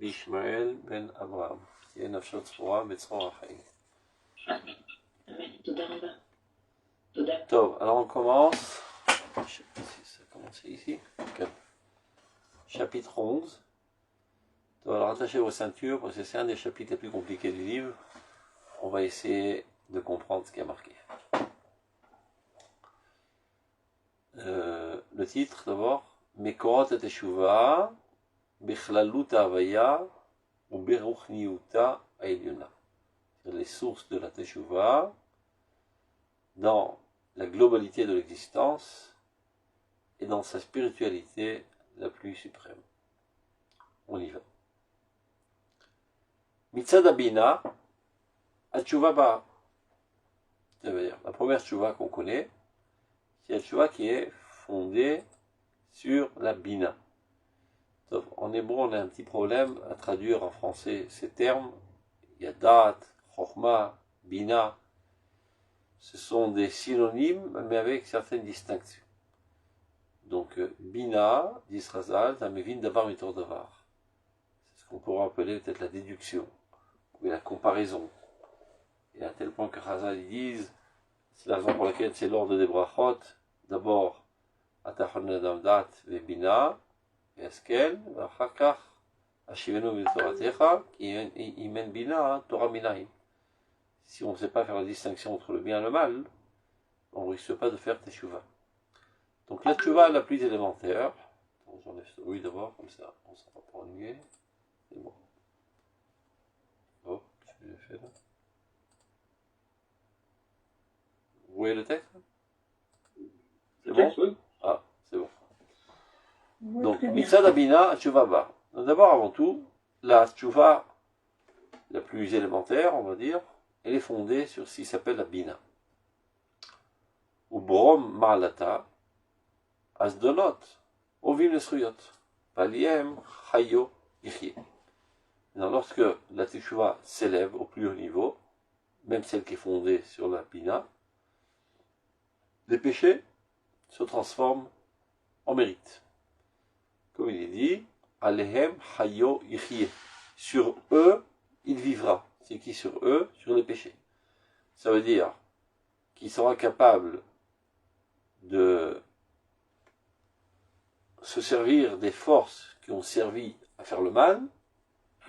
בישמעאל בן אברהם. תהיה נפשו צרורה בצרור החיים. תודה רבה. תודה. טוב, alors on commence. Je sais pas si ça a commencé ici. Okay. Chapitre 11. Alors attachez vos ceintures parce que c'est un des chapitres les plus compliqués du livre. On va essayer de comprendre ce qui est marqué. Le titre d'abord, Mekorot Teshuva, Bichlaluta Havaya ou Beruchniuta Aelyona. Les sources de la Teshuva dans la globalité de l'existence et dans sa spiritualité la plus suprême. On y va. Mitzad Abina, Atshuva Ba. Ça veut dire, la première Tshuva qu'on connaît, c'est la Tshuva qui est fondée sur la Bina. Donc, en hébreu, on a un petit problème à traduire en français ces termes. Il y a Dat, Chochma, Bina. Ce sont des synonymes, mais avec certaines distinctions. Donc, Bina, dit Razal, Tamevin Davar Mitor Davar. C'est ce qu'on pourrait appeler peut-être la déduction, ou la comparaison. Et à tel point que Razal ils disent, c'est la raison pour laquelle c'est l'ordre des brachot, d'abord, Atachon Adam Dat Vebina, Eskel, Vachakach, Ashivenu Vitoratecha, Imen Bina, Torah Minaim. Si on ne sait pas faire la distinction entre le bien et le mal, on ne risque pas de faire Teshuvah. Donc la Teshuvah la plus élémentaire, j'enlève ce bruit d'abord, comme ça, on ne s'en va pas ennuyer. C'est bon. Oh, je l'ai fait là. Vous voyez le texte? C'est bon? Oui. Ah, c'est bon. Donc, Mitzad Abina, Teshuvah Ba. D'abord, avant tout, la Teshuvah la plus élémentaire, on va dire, elle est fondée sur ce qui s'appelle la Bina. Ou Brom Ma'alata, Asdonot, Ovim Nesruyot, Paliem, Chayo, Yichye. Lorsque la Teshuvah s'élève au plus haut niveau, même celle qui est fondée sur la Bina, les péchés se transforment en mérite. Comme il est dit, Alehem, Chayo, Yichye. Sur eux, il vivra. C'est qui sur eux? Sur les péchés. Ça veut dire qu'il sera capable de se servir des forces qui ont servi à faire le mal,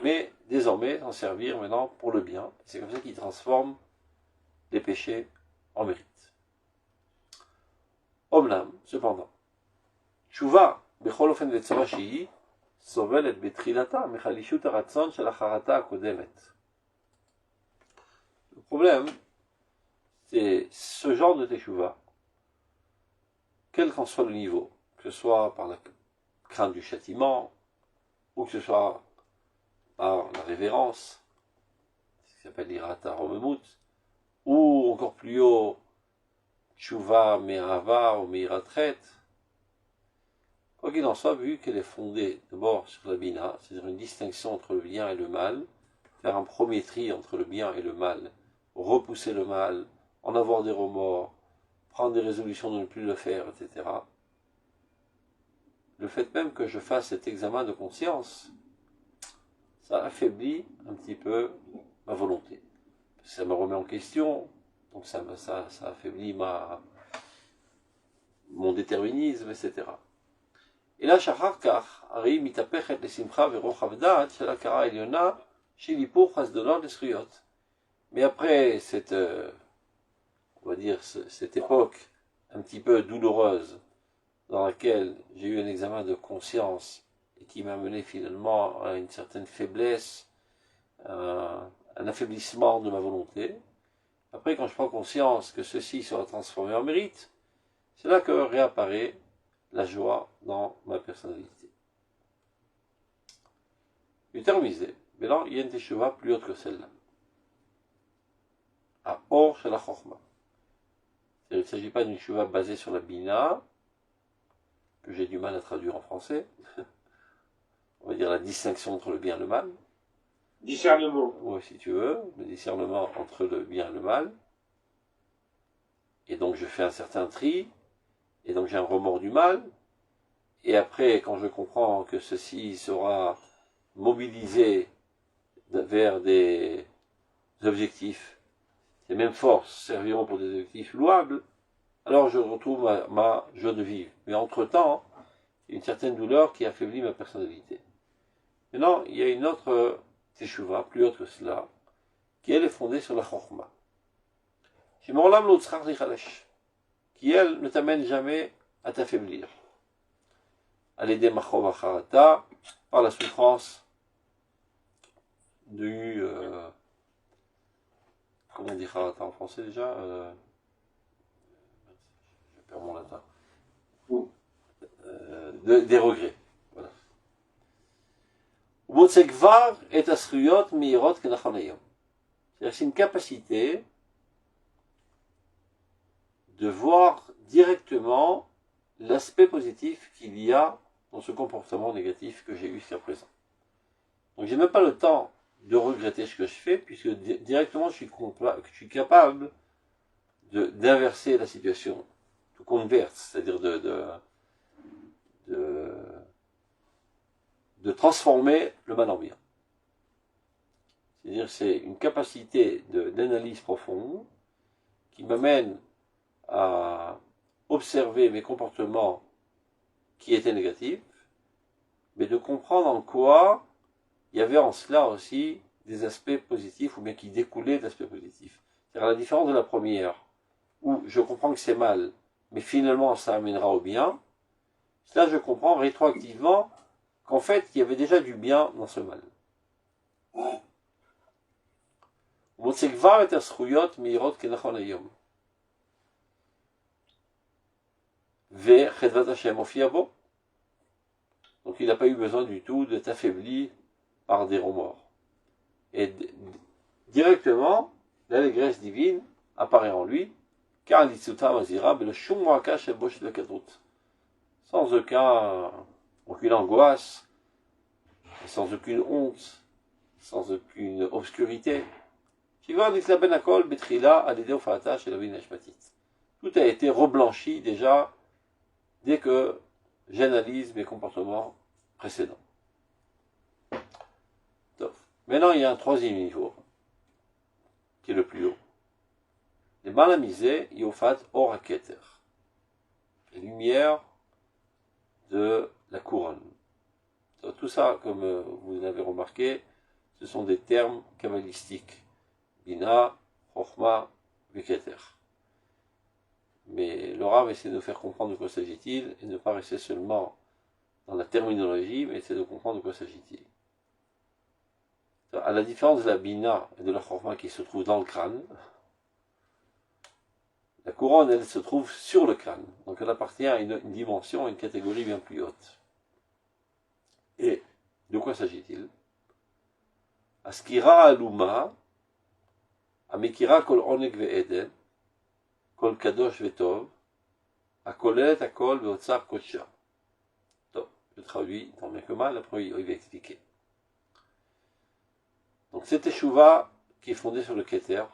mais désormais s'en servir maintenant pour le bien. C'est comme ça qu'il transforme les péchés en mérite. Omnam, cependant, Tshuva, bechol ofen vetzora shehi, sovelet betrilata, mechalishut haratzon shel acharata akodemet. Le problème, c'est ce genre de Teshuvah, quel qu'en soit le niveau, que ce soit par la crainte du châtiment, ou que ce soit par la révérence, ce qui s'appelle l'irata romemut, ou encore plus haut, Teshuvah me'ava ou me'iratret. Quoi qu'il en soit, vu qu'elle est fondée d'abord sur la bina, c'est-à-dire une distinction entre le bien et le mal, faire un premier tri entre le bien et le mal, repousser le mal, en avoir des remords, prendre des résolutions de ne plus le faire, etc. Le fait même que je fasse cet examen de conscience, ça affaiblit un petit peu ma volonté. Ça me remet en question, donc ça affaiblit mon déterminisme, etc. Et là, Shacharkach, Ari mitapechet lesimcha verochav da'at shel hakara elyona shel hipur chasdonot lesruyot. Mais après cette, on va dire, cette époque un petit peu douloureuse, dans laquelle j'ai eu un examen de conscience et qui m'a mené finalement à une certaine faiblesse, un affaiblissement de ma volonté. Après, quand je prends conscience que ceci sera transformé en mérite, c'est là que réapparaît la joie dans ma personnalité. Terminé. Maintenant, il y a une Teshuvah plus haute que celle-là. À Or chez la Chochma. Il ne s'agit pas d'une Teshuvah basée sur la Bina, que j'ai du mal à traduire en français. On va dire la distinction entre le bien et le mal. Discernement. Oui, si tu veux, le discernement entre le bien et le mal. Et donc je fais un certain tri, et donc j'ai un remords du mal. Et après, quand je comprends que ceci sera mobilisé vers des objectifs, ces mêmes forces serviront pour des objectifs louables, alors je retrouve ma joie de vivre. Mais entre-temps, il y a une certaine douleur qui affaiblit ma personnalité. Maintenant, il y a une autre teshuva, plus haute que cela, qui elle est fondée sur la chorma. Qui elle ne t'amène jamais à t'affaiblir. À l'aider machov acharata, par la souffrance du... comment on dit charata en français déjà je perds mon latin. Des regrets. Voilà. C'est une capacité de voir directement l'aspect positif qu'il y a dans ce comportement négatif que j'ai eu jusqu'à présent. Donc j'ai même pas le temps de regretter ce que je fais, puisque directement je suis capable d'inverser la situation, de convertir, c'est-à-dire de transformer le mal en bien. C'est-à-dire c'est une capacité d'analyse profonde qui m'amène à observer mes comportements qui étaient négatifs, mais de comprendre en quoi il y avait en cela aussi des aspects positifs, ou bien qui découlaient d'aspects positifs. C'est-à-dire la différence de la première, où je comprends que c'est mal, mais finalement ça amènera au bien, là je comprends rétroactivement qu'en fait il y avait déjà du bien dans ce mal. Donc il n'a pas eu besoin du tout de t'affaiblir par des remords. Et directement, l'allégresse divine apparaît en lui, car sans aucune angoisse, sans aucune honte, sans aucune obscurité. Tout a été reblanchi déjà dès que j'analyse mes comportements précédents. Maintenant, il y a un troisième niveau, qui est le plus haut. Les malamisés, yofat or keter. Les lumières de la couronne. Tout ça, comme vous l'avez remarqué, ce sont des termes kabbalistiques. Bina, Chochma, Veketer. Mais le Rav essaie de nous faire comprendre de quoi s'agit-il, et ne pas rester seulement dans la terminologie, mais essaie de comprendre de quoi s'agit-il. À la différence de la Bina et de la Chochma qui se trouve dans le crâne, la couronne, elle se trouve sur le crâne. Donc elle appartient à une dimension, à une catégorie bien plus haute. Et de quoi s'agit-il? Askira aluma, Amikira kol onek ve'eden, kol kadosh ve'tov, akolet akol ve'otzar kodsha. Donc, je traduis tant bien que mal, après il va expliquer. Donc cette teshuva qui est fondée sur le Keter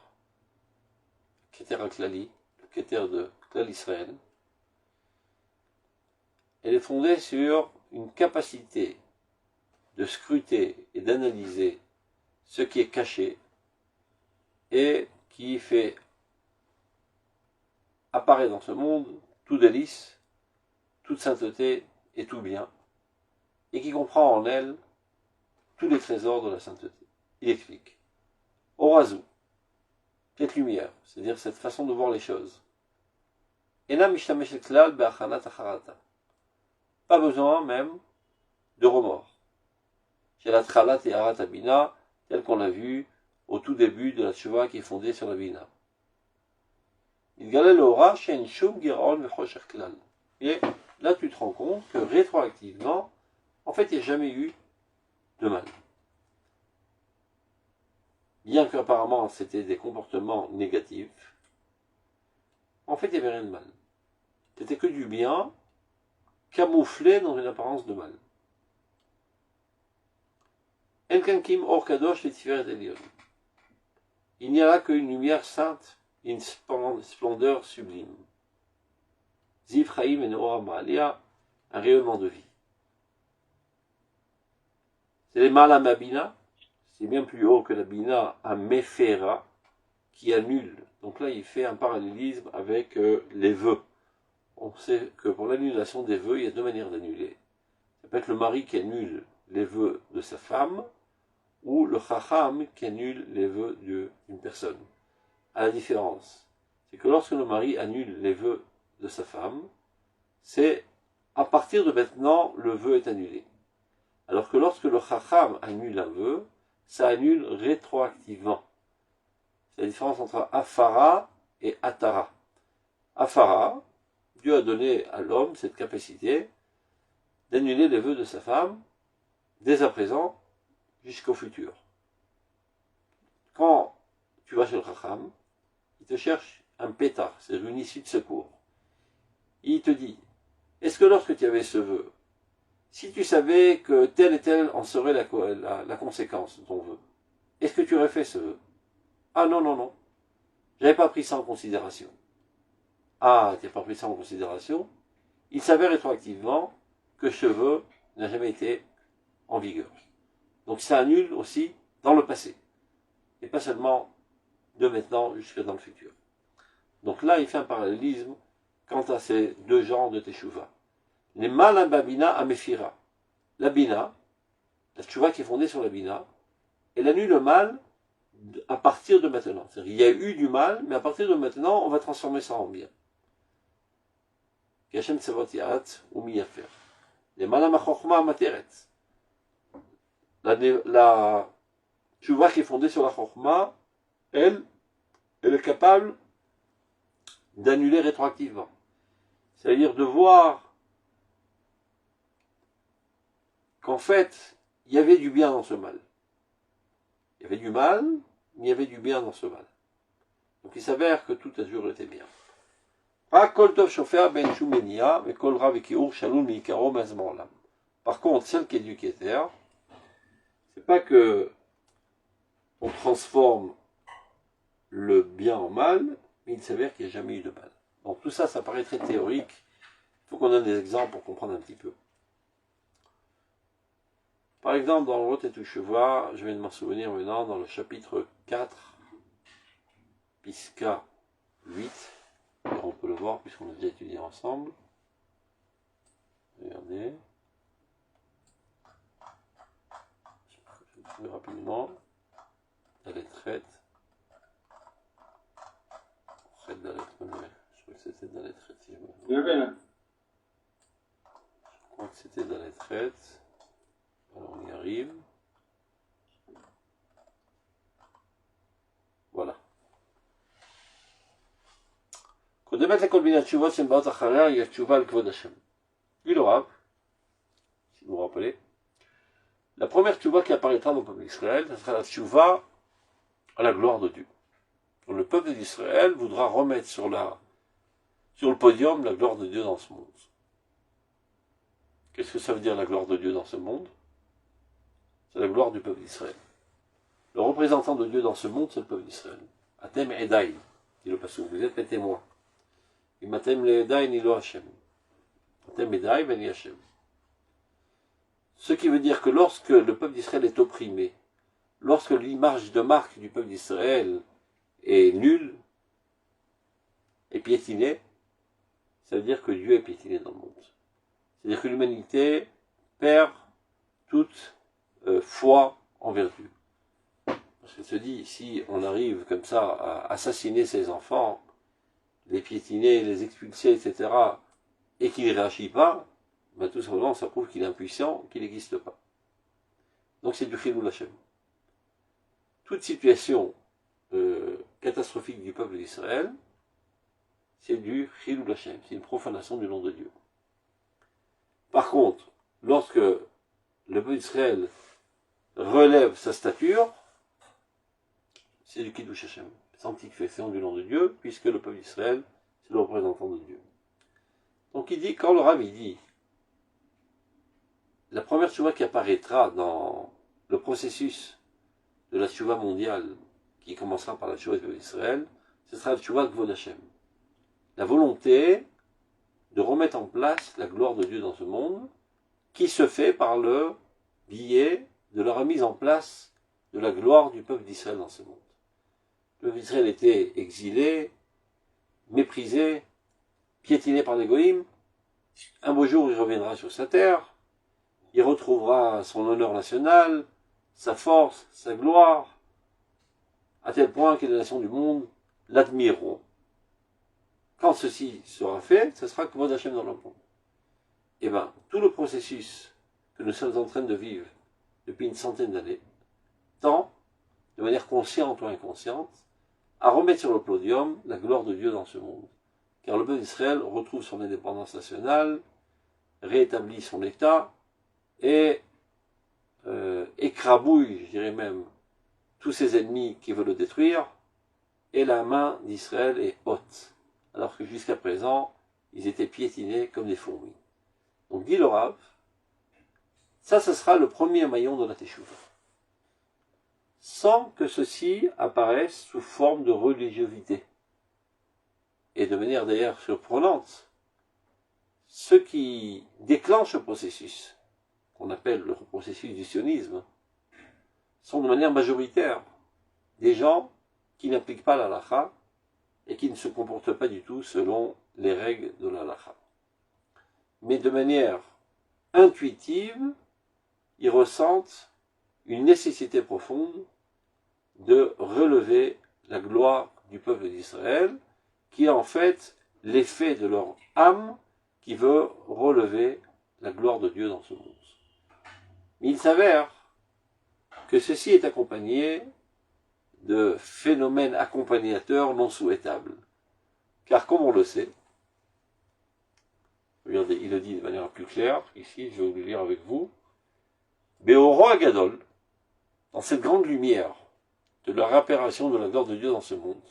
Aklali, le Keter de Klal Israël, elle est fondée sur une capacité de scruter et d'analyser ce qui est caché et qui fait apparaître dans ce monde tout délice, toute sainteté et tout bien, et qui comprend en elle tous les trésors de la sainteté. Il explique. Orazu, cette lumière, c'est-à-dire cette façon de voir les choses. Ena mishtamesh klal be'achanat acharata. Pas besoin même de remords. Chez la tralat et harat abina, tel qu'on l'a vu au tout début de la tshuva qui est fondée sur la bina. Il galait l'aura chez une shum giron v'chosher klal. Et là tu te rends compte que rétroactivement, en fait il n'y a jamais eu de mal. Bien qu'apparemment c'était des comportements négatifs, en fait il n'y avait rien de mal. C'était que du bien, camouflé dans une apparence de mal. Enkankim or kadosh et tiferet elion. Il n'y a là qu'une lumière sainte, une splendeur sublime. Ziv Chaim et Noora Maalia, un rayonnement de vie. C'est les malam abina, c'est bien plus haut que la bina à mefera, qui annule. Donc là, il fait un parallélisme avec les vœux. On sait que pour l'annulation des vœux, il y a deux manières d'annuler. Ça peut être le mari qui annule les vœux de sa femme, ou le chacham qui annule les vœux d'une personne. À la différence, c'est que lorsque le mari annule les vœux de sa femme, c'est à partir de maintenant, le vœu est annulé. Alors que lorsque le chacham annule un vœu, ça annule rétroactivement. C'est la différence entre afara et atara. Afara, Dieu a donné à l'homme cette capacité d'annuler les vœux de sa femme dès à présent jusqu'au futur. Quand tu vas chez le chacham, il te cherche un pétard, c'est-à-dire une issue de secours. Il te dit, est-ce que lorsque tu avais ce vœu, si tu savais que tel et tel en serait la conséquence de ton vœu, est-ce que tu aurais fait ce vœu? Ah non, non, non, j'avais pas pris ça en considération. Ah, tu n'as pas pris ça en considération. Il s'avère rétroactivement que ce vœu n'a jamais été en vigueur. Donc ça annule aussi dans le passé. Et pas seulement de maintenant jusqu'à dans le futur. Donc là, il fait un parallélisme quant à ces deux genres de teshuva. Les malam babina à mefira. La bina, la teshuva qui est fondée sur la bina, elle annule le mal à partir de maintenant. C'est-à-dire, il y a eu du mal, mais à partir de maintenant, on va transformer ça en bien. Kachem tsevot yaat ou miyafer. Les malam achokma materet. La teshuva qui est fondée sur la chokma, elle est capable d'annuler rétroactivement. C'est-à-dire de voir qu'en fait, il y avait du bien dans ce mal. Il y avait du mal, mais il y avait du bien dans ce mal. Donc il s'avère que tout azur était bien. Par contre, celle qui est éduquataire, c'est pas que on transforme le bien en mal, mais il s'avère qu'il n'y a jamais eu de mal. Donc tout ça, ça paraît très théorique. Il faut qu'on donne des exemples pour comprendre un petit peu. Par exemple, dans le Rot et Teshuvah, je viens de m'en souvenir maintenant, dans le chapitre 4, Pisca 8, alors on peut le voir puisqu'on a déjà étudié ensemble. Regardez. Je vais trouver rapidement. La lettrette. Je crois que c'était dans la lettrette. Si je crois que c'était dans la lettrette. Alors on y arrive. Voilà. קודמת לכל מיני התשובות שהן באות אחריה, היא התשובה על כבוד השם. Lui le Rav, si vous vous rappelez, la première tchouva qui apparaîtra dans le peuple d'Israël, ce sera la tchouva à la gloire de Dieu. Donc le peuple d'Israël voudra remettre sur le podium la gloire de Dieu dans ce monde. Qu'est-ce que ça veut dire la gloire de Dieu dans ce monde? C'est la gloire du peuple d'Israël. Le représentant de Dieu dans ce monde, c'est le peuple d'Israël. Atem Edaï, dit le passage, vous êtes mes témoins. Imatem le Edaï ni lo Hashem. Atem Edaï veni Hashem. Ce qui veut dire que lorsque le peuple d'Israël est opprimé, lorsque l'image de marque du peuple d'Israël est nulle, est piétinée, ça veut dire que Dieu est piétiné dans le monde. C'est-à-dire que l'humanité perd toute foi envers Dieu. Parce qu'elle se dit, si on arrive comme ça à assassiner ses enfants, les piétiner, les expulser, etc., et qu'il ne réagit pas, ben tout simplement ça prouve qu'il est impuissant, qu'il n'existe pas. Donc c'est du Chilul Hashem. Toute situation catastrophique du peuple d'Israël, c'est du Chilul Hashem, c'est une profanation du nom de Dieu. Par contre, lorsque le peuple d'Israël relève sa stature, c'est du Kiddush Hashem, sanctification du nom de Dieu, puisque le peuple d'Israël, c'est le représentant de Dieu. Donc il dit, quand le Rav il dit, la première tchouva qui apparaîtra dans le processus de la tchouva mondiale, qui commencera par la tchouva du peuple d'Israël, ce sera la tchouva Kvod Hashem. La volonté de remettre en place la gloire de Dieu dans ce monde, qui se fait par le biais de la remise en place de la gloire du peuple d'Israël dans ce monde. Le peuple d'Israël était exilé, méprisé, piétiné par les goïms. Un beau jour, il reviendra sur sa terre, il retrouvera son honneur national, sa force, sa gloire, à tel point que les nations du monde l'admireront. Quand ceci sera fait, ce sera Kvod Hashem dans le monde. Et bien, tout le processus que nous sommes en train de vivre depuis une centaine d'années tend, de manière consciente ou inconsciente, à remettre sur le podium la gloire de Dieu dans ce monde. Car le peuple d'Israël retrouve son indépendance nationale, réétablit son État, et écrabouille, je dirais même, tous ses ennemis qui veulent le détruire, et la main d'Israël est haute, alors que jusqu'à présent, ils étaient piétinés comme des fourmis. Donc dit le Rav, ça ce sera le premier maillon de la Teshuvah. Sans que ceci apparaisse sous forme de religiosité. Et de manière d'ailleurs surprenante, ceux qui déclenchent ce processus, qu'on appelle le processus du sionisme, sont de manière majoritaire des gens qui n'appliquent pas l'halakha et qui ne se comportent pas du tout selon les règles de l'halakha. Mais de manière intuitive, ils ressentent une nécessité profonde de relever la gloire du peuple d'Israël, qui est en fait l'effet de leur âme qui veut relever la gloire de Dieu dans ce monde. Mais il s'avère que ceci est accompagné de phénomènes accompagnateurs non souhaitables. Car comme on le sait, regardez, il le dit de manière plus claire, ici je vais vous le lire avec vous, Be'oro Agadol, dans cette grande lumière de la réapparition de la gloire de Dieu dans ce monde,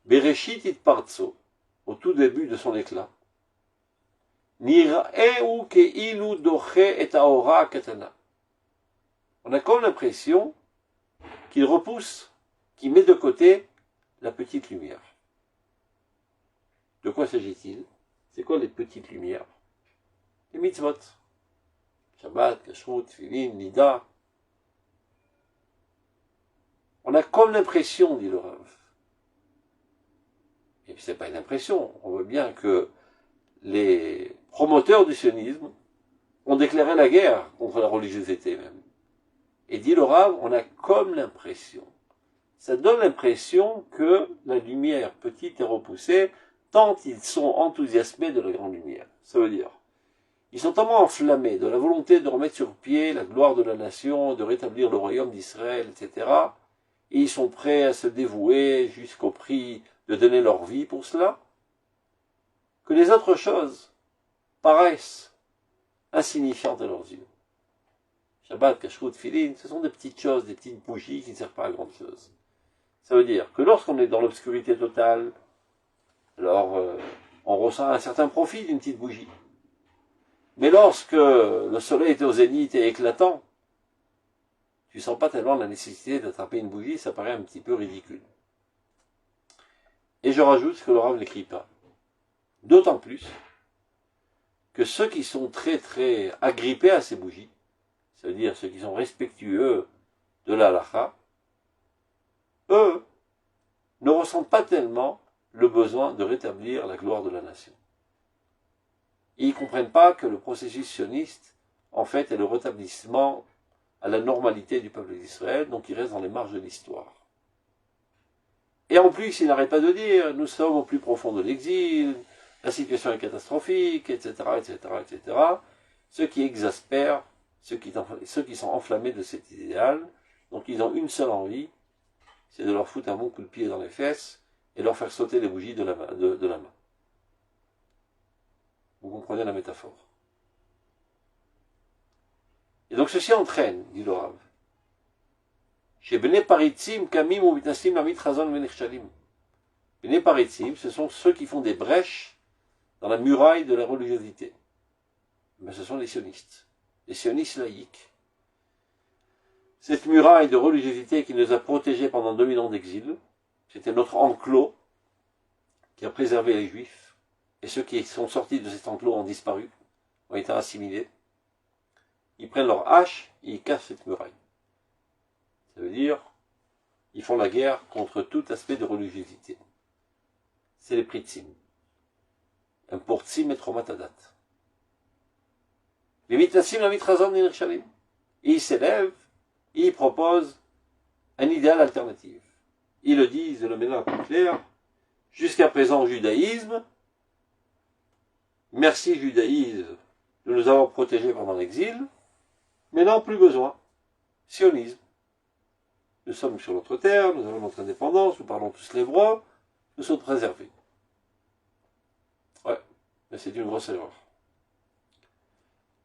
Bereshit Itpartso, au tout début de son éclat, Nir'eu ke'ilu doche et aora katana. On a comme l'impression qu'il repousse, qu'il met de côté la petite lumière. De quoi s'agit-il? C'est quoi les petites lumières? Les mitzvot. Shabbat, Kashrut, Tfilin, Nida. On a comme l'impression, dit le Rav. Et puis c'est pas une impression. On voit bien que les promoteurs du sionisme ont déclaré la guerre contre la religiosité même. Et dit le Rav, on a comme l'impression. Ça donne l'impression que la lumière petite est repoussée tant ils sont enthousiasmés de la grande lumière. Ça veut dire, ils sont tellement enflammés de la volonté de remettre sur pied la gloire de la nation, de rétablir le royaume d'Israël, etc. Et ils sont prêts à se dévouer jusqu'au prix de donner leur vie pour cela, que les autres choses paraissent insignifiantes à leurs yeux. Shabbat, Kashrut, Tfilin, ce sont des petites choses, des petites bougies qui ne servent pas à grand chose. Ça veut dire que lorsqu'on est dans l'obscurité totale, alors on ressent un certain profit d'une petite bougie. Mais lorsque le soleil est au zénith et éclatant, tu ne sens pas tellement la nécessité d'attraper une bougie, ça paraît un petit peu ridicule. Et je rajoute ce que le Rav n'écrit pas. D'autant plus que ceux qui sont très très agrippés à ces bougies, ça veut dire ceux qui sont respectueux de la halakha, eux ne ressentent pas tellement le besoin de rétablir la gloire de la nation. Ils ne comprennent pas que le processus sioniste, en fait, est le rétablissement à la normalité du peuple d'Israël, donc il reste dans les marges de l'histoire. Et en plus, ils n'arrêtent pas de dire, nous sommes au plus profond de l'exil, la situation est catastrophique, etc., etc., etc., ce qui exaspère ceux qui sont enflammés de cet idéal. Donc ils ont une seule envie, c'est de leur foutre un bon coup de pied dans les fesses et leur faire sauter les bougies de la main. Vous comprenez la métaphore. Et donc ceci entraîne, dit le Rav, chez Bnei Paritzim, Kamim ou Mitnasim, Amit Chazon Venechchalim. Bnei Paritzim, ce sont ceux qui font des brèches dans la muraille de la religiosité. Mais ce sont les sionistes laïcs. Cette muraille de religiosité qui nous a protégés pendant 2000 ans d'exil, c'était notre enclos qui a préservé les Juifs, et ceux qui sont sortis de cet enclos ont disparu, ont été assimilés. ils prennent leur hache et ils cassent cette muraille. Ça veut dire, ils font la guerre contre tout aspect de religiosité. C'est les Pritzim. Un portsim et tromatadat. Les mitassim, la mitrazom, nirchalim. Et ils s'élèvent, et ils proposent un idéal alternatif. Ils le disent de la manière la plus claire. Jusqu'à présent, judaïsme. Merci judaïsme de nous avoir protégés pendant l'exil. Mais non, plus besoin. Sionisme. Nous sommes sur notre terre, nous avons notre indépendance, nous parlons tous l'hébreu, nous sommes préservés. Ouais, mais c'est une grosse erreur.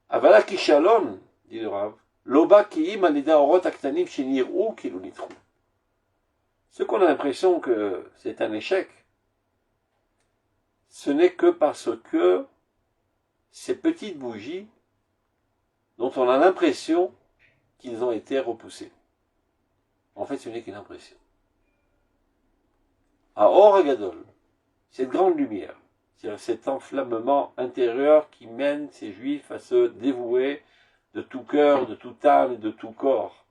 Avala kishalon, dit le Rav, loba kiim alida orot aktanim shenirou kilunitrou. Ce qu'on a l'impression que c'est un échec, ce n'est que parce que ces petites bougies dont on a l'impression qu'ils ont été repoussés. En fait, ce n'est qu'une impression. À Or Gadol, cette grande lumière, c'est-à-dire cet enflammement intérieur qui mène ces juifs à se dévouer de tout cœur, de toute âme et de tout corps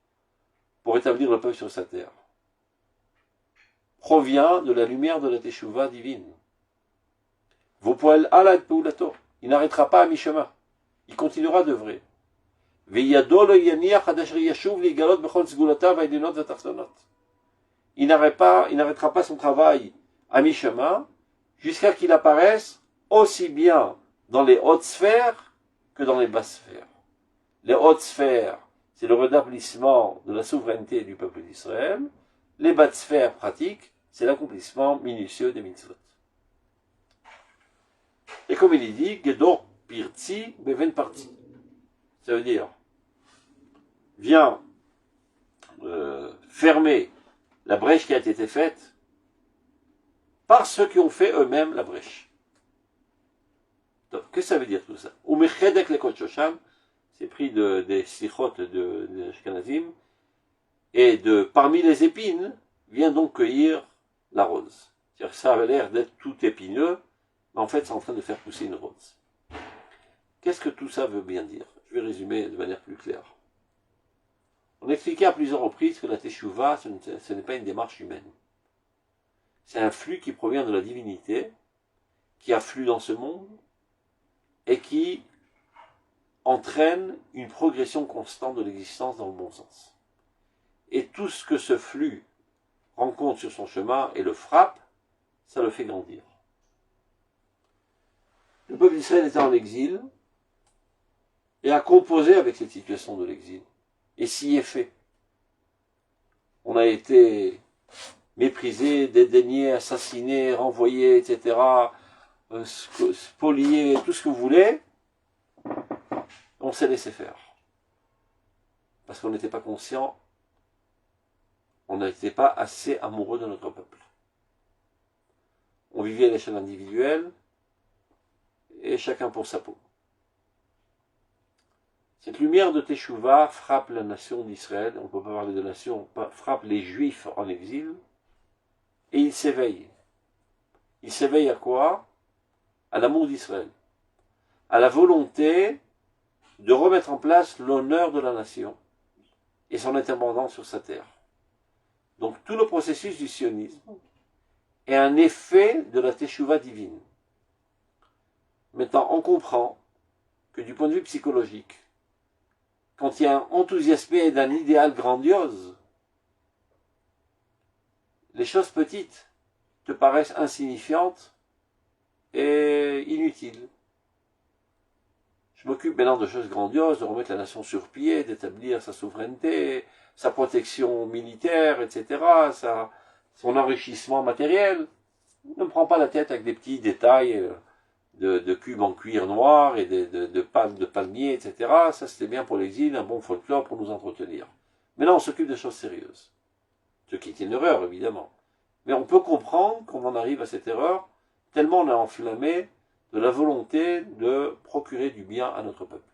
pour établir le peuple sur sa terre, provient de la lumière de la Teshuvah divine. Vopoel alad peulato, il n'arrêtera pas à mi-chemin, il continuera d'œuvrer. Il n'arrêtera pas son travail à mi-chemin jusqu'à qu'il apparaisse aussi bien dans les hautes sphères que dans les basses sphères. Les hautes sphères, c'est le rétablissement de la souveraineté du peuple d'Israël. Les basses sphères pratiques, c'est l'accomplissement minutieux des mitzvot. Et comme il est dit, Gedor Pirtzi Beven Parti. Ça veut dire, viens fermer la brèche qui a été faite par ceux qui ont fait eux-mêmes la brèche. Donc, qu'est-ce que ça veut dire tout ça? Umechedek lekot shosham, c'est pris des sichot de Ashkenazim, et parmi les épines, vient donc cueillir la rose. C'est-à-dire que ça avait l'air d'être tout épineux, mais en fait c'est en train de faire pousser une rose. Qu'est-ce que tout ça veut bien dire? Je vais résumer de manière plus claire. On expliquait à plusieurs reprises que la Teshuvah, ce n'est pas une démarche humaine. C'est un flux qui provient de la divinité, qui afflue dans ce monde, et qui entraîne une progression constante de l'existence dans le bon sens. Et tout ce que ce flux rencontre sur son chemin et le frappe, ça le fait grandir. Le peuple d'Israël était en exil, et a composé avec cette situation de l'exil, et s'y est fait. On a été méprisé, dédaigné, assassiné, renvoyé, etc., spolié, tout ce que vous voulez, on s'est laissé faire. Parce qu'on n'était pas conscient, on n'était pas assez amoureux de notre peuple. On vivait à l'échelle individuelle, et chacun pour sa peau. Cette lumière de Teshuvah frappe la nation d'Israël, on ne peut pas parler de nation, frappe les Juifs en exil, et ils s'éveillent. Ils s'éveillent à quoi? À l'amour d'Israël, à la volonté de remettre en place l'honneur de la nation et son indépendance sur sa terre. Donc tout le processus du sionisme est un effet de la Teshuvah divine. Maintenant, on comprend que du point de vue psychologique, quand il y a un enthousiasme d'un idéal grandiose, les choses petites te paraissent insignifiantes et inutiles. Je m'occupe maintenant de choses grandioses, de remettre la nation sur pied, d'établir sa souveraineté, sa protection militaire, etc., son enrichissement matériel. Ne me prends pas la tête avec des petits détails de cubes en cuir noir et de palmiers, etc. Ça, c'était bien pour l'exil, un bon folklore pour nous entretenir. Mais là, on s'occupe de choses sérieuses. Ce qui est une erreur, évidemment. Mais on peut comprendre qu'on en arrive à cette erreur, tellement on est enflammé de la volonté de procurer du bien à notre peuple.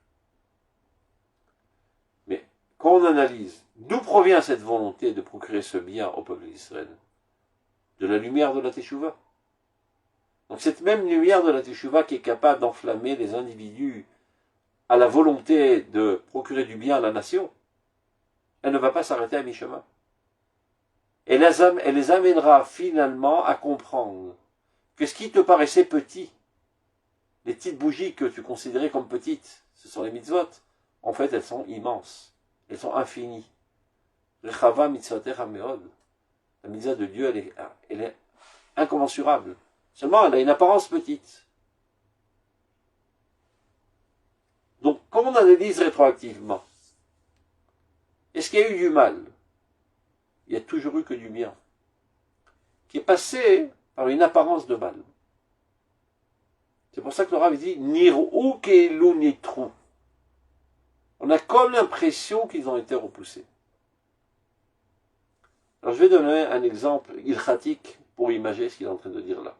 Mais quand on analyse d'où provient cette volonté de procurer ce bien au peuple d'Israël, de la lumière de la Teshuvah. Donc cette même lumière de la Teshuvah qui est capable d'enflammer les individus à la volonté de procurer du bien à la nation, elle ne va pas s'arrêter à mi-chemin. Elle les amènera finalement à comprendre que ce qui te paraissait petit, les petites bougies que tu considérais comme petites, ce sont les mitzvot, en fait elles sont immenses, elles sont infinies. Rechava mitzvotecha meod. La mitzvah de Dieu, elle est incommensurable. Seulement, elle a une apparence petite. Donc, comme on analyse rétroactivement, est-ce qu'il y a eu du mal? Il y a toujours eu que du bien, qui est passé par une apparence de mal. C'est pour ça que le Rav dit Nir'u ke'elu nitru. On a comme l'impression qu'ils ont été repoussés. Alors je vais donner un exemple ilchatique pour imaginer ce qu'il est en train de dire là.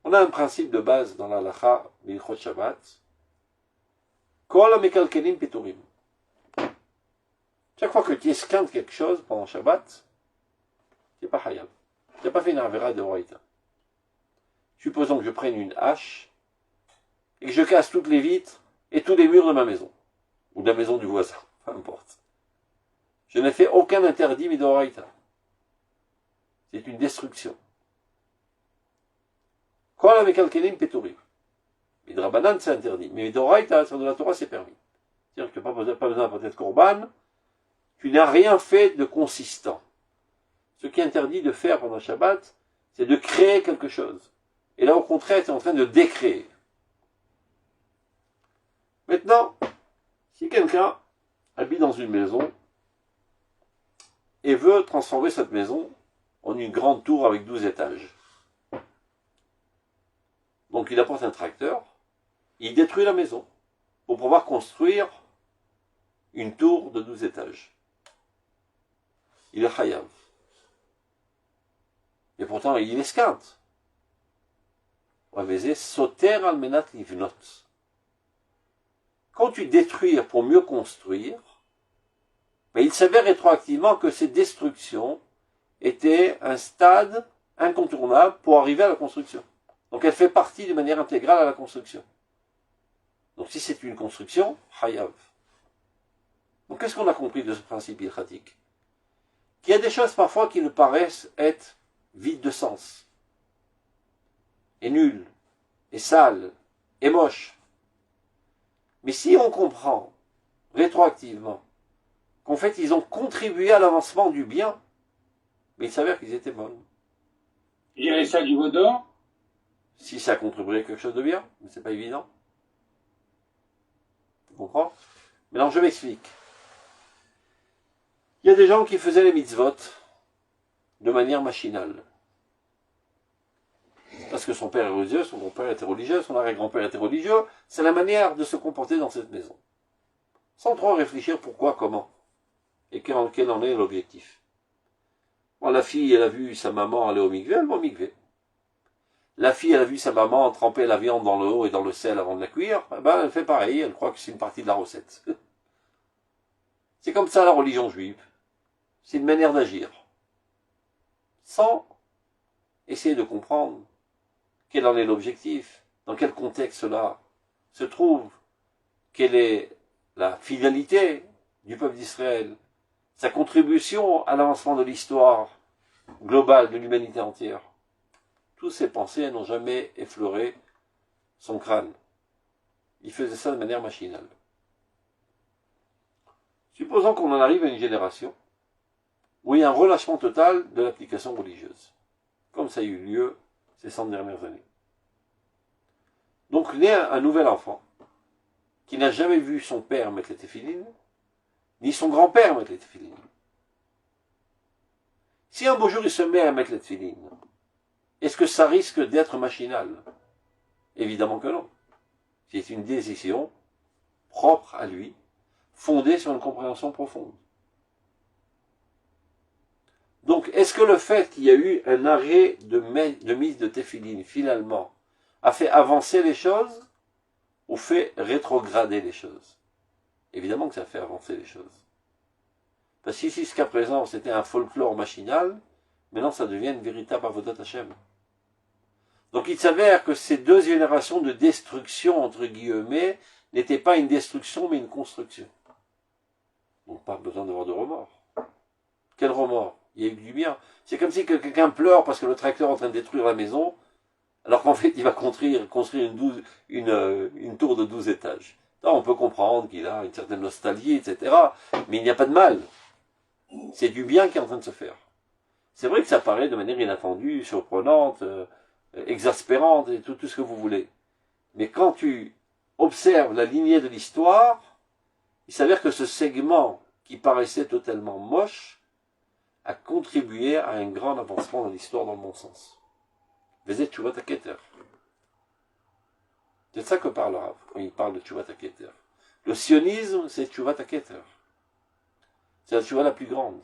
On a un principe de base dans l'Halacha Bilchot Shabbat. Kol hamekalkelim peturim. Chaque fois que tu esquintes quelque chose pendant Shabbat, tu n'es pas hayab. Tu n'as pas fait une avera de Horaïta. Supposons que je prenne une hache et que je casse toutes les vitres et tous les murs de ma maison. Ou de la maison du voisin, peu importe. Je n'ai fait aucun interdit midoraïta. C'est une destruction. Kol hamekalkelim peturim. Midrabanan, c'est interdit. Mais midoraïta, sur de la Torah, c'est permis. C'est-à-dire que tu n'as pas besoin peut-être korban. Tu n'as rien fait de consistant. Ce qui est interdit de faire pendant Shabbat, c'est de créer quelque chose. Et là, au contraire, tu es en train de décréer. Maintenant, si quelqu'un habite dans une maison et veut transformer cette maison en une grande tour avec 12 étages. Donc il apporte un tracteur, il détruit la maison pour pouvoir construire une tour de 12 étages. Il est chayav. Et pourtant, il esquinte. On va baiser soter almenat livnot. Quand tu détruis pour mieux construire, mais il s'avère rétroactivement que ces destructions étaient un stade incontournable pour arriver à la construction. Donc elle fait partie de manière intégrale à la construction. Donc si c'est une construction, hayav. Donc qu'est-ce qu'on a compris de ce principe ilchatique? Qu'il y a des choses parfois qui nous paraissent être vides de sens, et nulles, et sales, et moches. Mais si on comprend rétroactivement qu'en fait ils ont contribué à l'avancement du bien, mais il s'avère qu'ils étaient bonnes. Il y avait ça du Vaudor. Si ça contribuait à quelque chose de bien, mais c'est pas évident. Tu comprends? Maintenant je m'explique. Il y a des gens qui faisaient les mitzvot de manière machinale. Parce que son père est religieux, son grand-père était religieux, son arrière-grand-père était religieux, c'est la manière de se comporter dans cette maison. Sans trop réfléchir pourquoi, comment, et quel en est l'objectif. Bon, la fille, elle a vu sa maman aller au mikvé, elle va au mikvé. La fille, elle a vu sa maman tremper la viande dans l'eau et dans le sel avant de la cuire, eh ben, elle fait pareil, elle croit que c'est une partie de la recette. C'est comme ça la religion juive. C'est une manière d'agir. Sans essayer de comprendre quel en est l'objectif, dans quel contexte cela se trouve, quelle est la finalité du peuple d'Israël, sa contribution à l'avancement de l'histoire globale de l'humanité entière. Toutes ces pensées n'ont jamais effleuré son crâne. Il faisait ça de manière machinale. Supposons qu'on en arrive à une génération où il y a un relâchement total de l'application religieuse, comme ça a eu lieu ces 100 dernières années. Donc naît un nouvel enfant qui n'a jamais vu son père mettre les téphilines, ni son grand-père mettre les téphilines. Si un beau jour il se met à mettre les téphilines, est-ce que ça risque d'être machinal? Évidemment que non. C'est une décision propre à lui, fondée sur une compréhension profonde. Donc, est-ce que le fait qu'il y a eu un arrêt de mise de téphilines, finalement, a fait avancer les choses ou fait rétrograder les choses? Évidemment que ça fait avancer les choses. Parce que si jusqu'à présent c'était un folklore machinal, maintenant ça devient une véritable avodat Hashem. Donc il s'avère que ces deux générations de destruction, entre guillemets, n'étaient pas une destruction, mais une construction. Donc pas besoin d'avoir de remords. Quel remords? Il y a eu du bien. C'est comme si quelqu'un pleure parce que le tracteur est en train de détruire la maison, alors qu'en fait il va construire une tour de 12 étages. Là, on peut comprendre qu'il a une certaine nostalgie, etc. Mais il n'y a pas de mal. C'est du bien qui est en train de se faire. C'est vrai que ça paraît de manière inattendue, surprenante, exaspérante, et tout ce que vous voulez. Mais quand tu observes la lignée de l'histoire, il s'avère que ce segment qui paraissait totalement moche a contribué à un grand avancement dans l'histoire dans le bon sens. Vezet Tshuvat HaKeter. C'est de ça que parle Rav quand il parle de Tshuvat HaKeter. Le sionisme, c'est Tshuvat HaKeter. C'est la Tshuva la plus grande.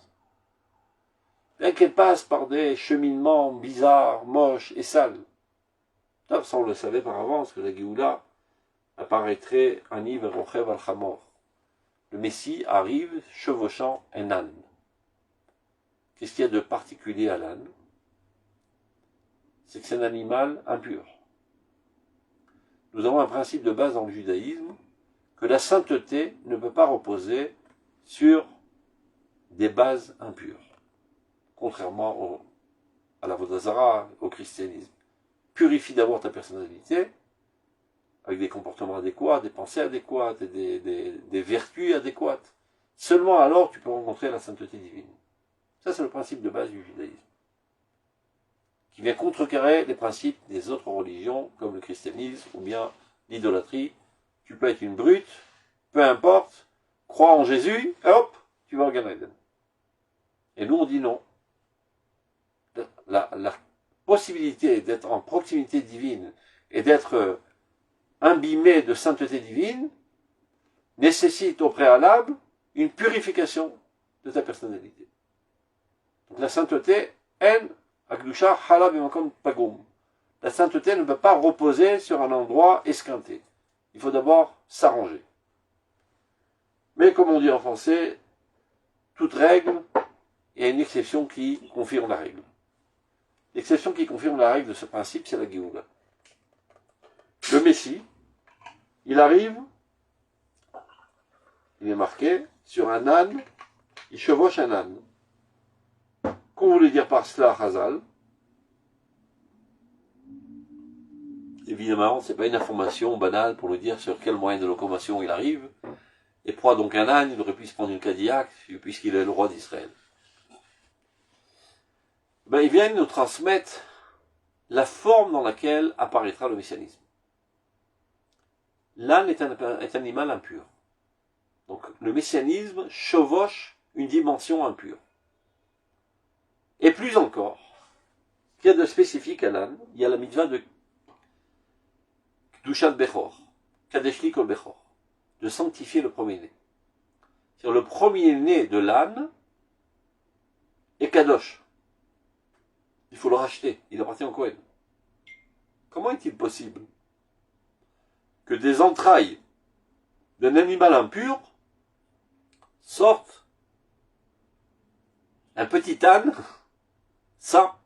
Bien qu'elle passe par des cheminements bizarres, moches et sales. Ça, on le savait par avance que la Géoula apparaîtrait Ani Verochev al-Chamor. Le Messie arrive chevauchant un âne. Qu'est-ce qu'il y a de particulier à l'âne? C'est que c'est un animal impur. Nous avons un principe de base dans le judaïsme, que la sainteté ne peut pas reposer sur des bases impures, contrairement à la Vodazara, au christianisme. Purifie d'abord ta personnalité, avec des comportements adéquats, des pensées adéquates, et des vertus adéquates. Seulement alors tu peux rencontrer la sainteté divine. Ça, c'est le principe de base du judaïsme, qui vient contrecarrer les principes des autres religions, comme le christianisme, ou bien l'idolâtrie. Tu peux être une brute, peu importe, crois en Jésus, et hop, tu vas au Gan Eden. Et nous, on dit non. La possibilité d'être en proximité divine et d'être imbibé de sainteté divine nécessite au préalable une purification de ta personnalité. Donc la sainteté, Akdusha Halab Makom Pagum. La sainteté ne peut pas reposer sur un endroit esquinté. Il faut d'abord s'arranger. Mais comme on dit en français, toute règle, il y a une exception qui confirme la règle. L'exception qui confirme la règle de ce principe, c'est la Géoula. Le Messie, il arrive, il est marqué sur un âne, il chevauche un âne. Qu'on voulait dire par cela, Hazal? Évidemment, ce n'est pas une information banale pour nous dire sur quel moyen de locomotion il arrive. Et proie donc un âne, il aurait pu se prendre une Cadillac, puisqu'il est le roi d'Israël. Ben, il vient nous transmettre la forme dans laquelle apparaîtra le messianisme. L'âne est un animal impur. Donc le messianisme chevauche une dimension impure. Et plus encore, ce qu'il y a de spécifique à l'âne, il y a la mitzvah de Kedushat Bechor, Kadeshli Kol Bechor, de sanctifier le premier-né. C'est-à-dire le premier-né de l'âne est Kadosh. Il faut le racheter, il appartient au Kohen. Comment est-il possible que des entrailles d'un animal impur sortent un petit âne saint?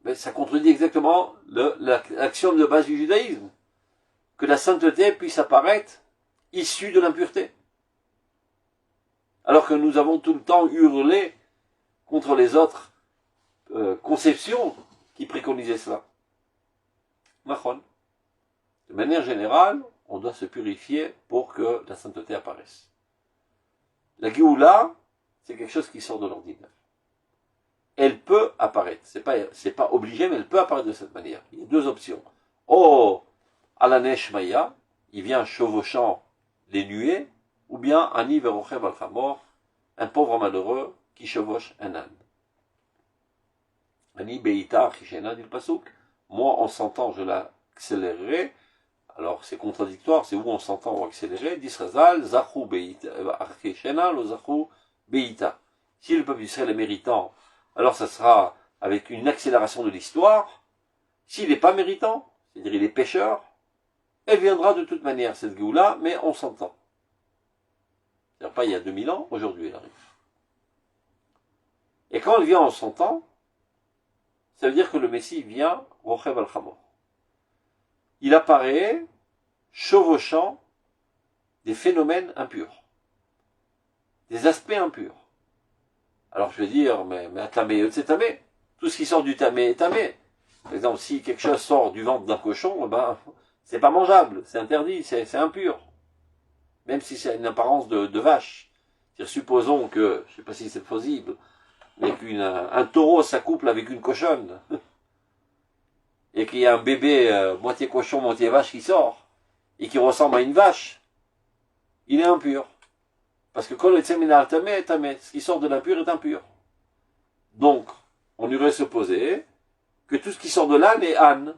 Mais ça contredit exactement l'axiome de base du judaïsme, que la sainteté puisse apparaître issue de l'impureté. Alors que nous avons tout le temps hurlé contre les autres conceptions qui préconisaient cela. Machon. De manière générale, on doit se purifier pour que la sainteté apparaisse. La Géoula, c'est quelque chose qui sort de l'ordinaire. Elle peut apparaître. C'est pas obligé, mais elle peut apparaître de cette manière. Il y a deux options. Oh, Alanesh Maya, il vient chevauchant les nuées, ou bien Ani Verochev al-Chamor, un pauvre malheureux qui chevauche un âne. Ani Beita Chishena dit le Pasuk. Moi, en s'entend, je l'accélérerai. Alors, c'est contradictoire, c'est où on s'entend ou accélérer. Disrazal, Zachou Beita, Chishena, lo Zachou Beita. Si le peuple d'Israël est méritant, alors ça sera avec une accélération de l'histoire. S'il n'est pas méritant, c'est-à-dire il est pécheur, elle viendra de toute manière, cette Géoula, mais on s'entend. C'est-à-dire pas il y a 2000 ans, aujourd'hui elle arrive. Et quand elle vient en s'entend, ça veut dire que le Messie vient rochev al chamor. Il apparaît chevauchant des phénomènes impurs, des aspects impurs. Alors je vais dire, mais tamé, c'est tamé. Tout ce qui sort du tamé est tamé. Par exemple, si quelque chose sort du ventre d'un cochon, ben, c'est pas mangeable, c'est interdit, c'est impur. Même si c'est une apparence de vache. Supposons que, je sais pas si c'est possible, mais qu'un taureau s'accouple avec une cochonne, et qu'il y a un bébé moitié cochon, moitié vache qui sort, et qui ressemble à une vache, il est impur. Parce que kol etzeminal tamé est tamé, ce qui sort de l'impur est impur. Donc, on irait supposer que tout ce qui sort de l'âne est âne,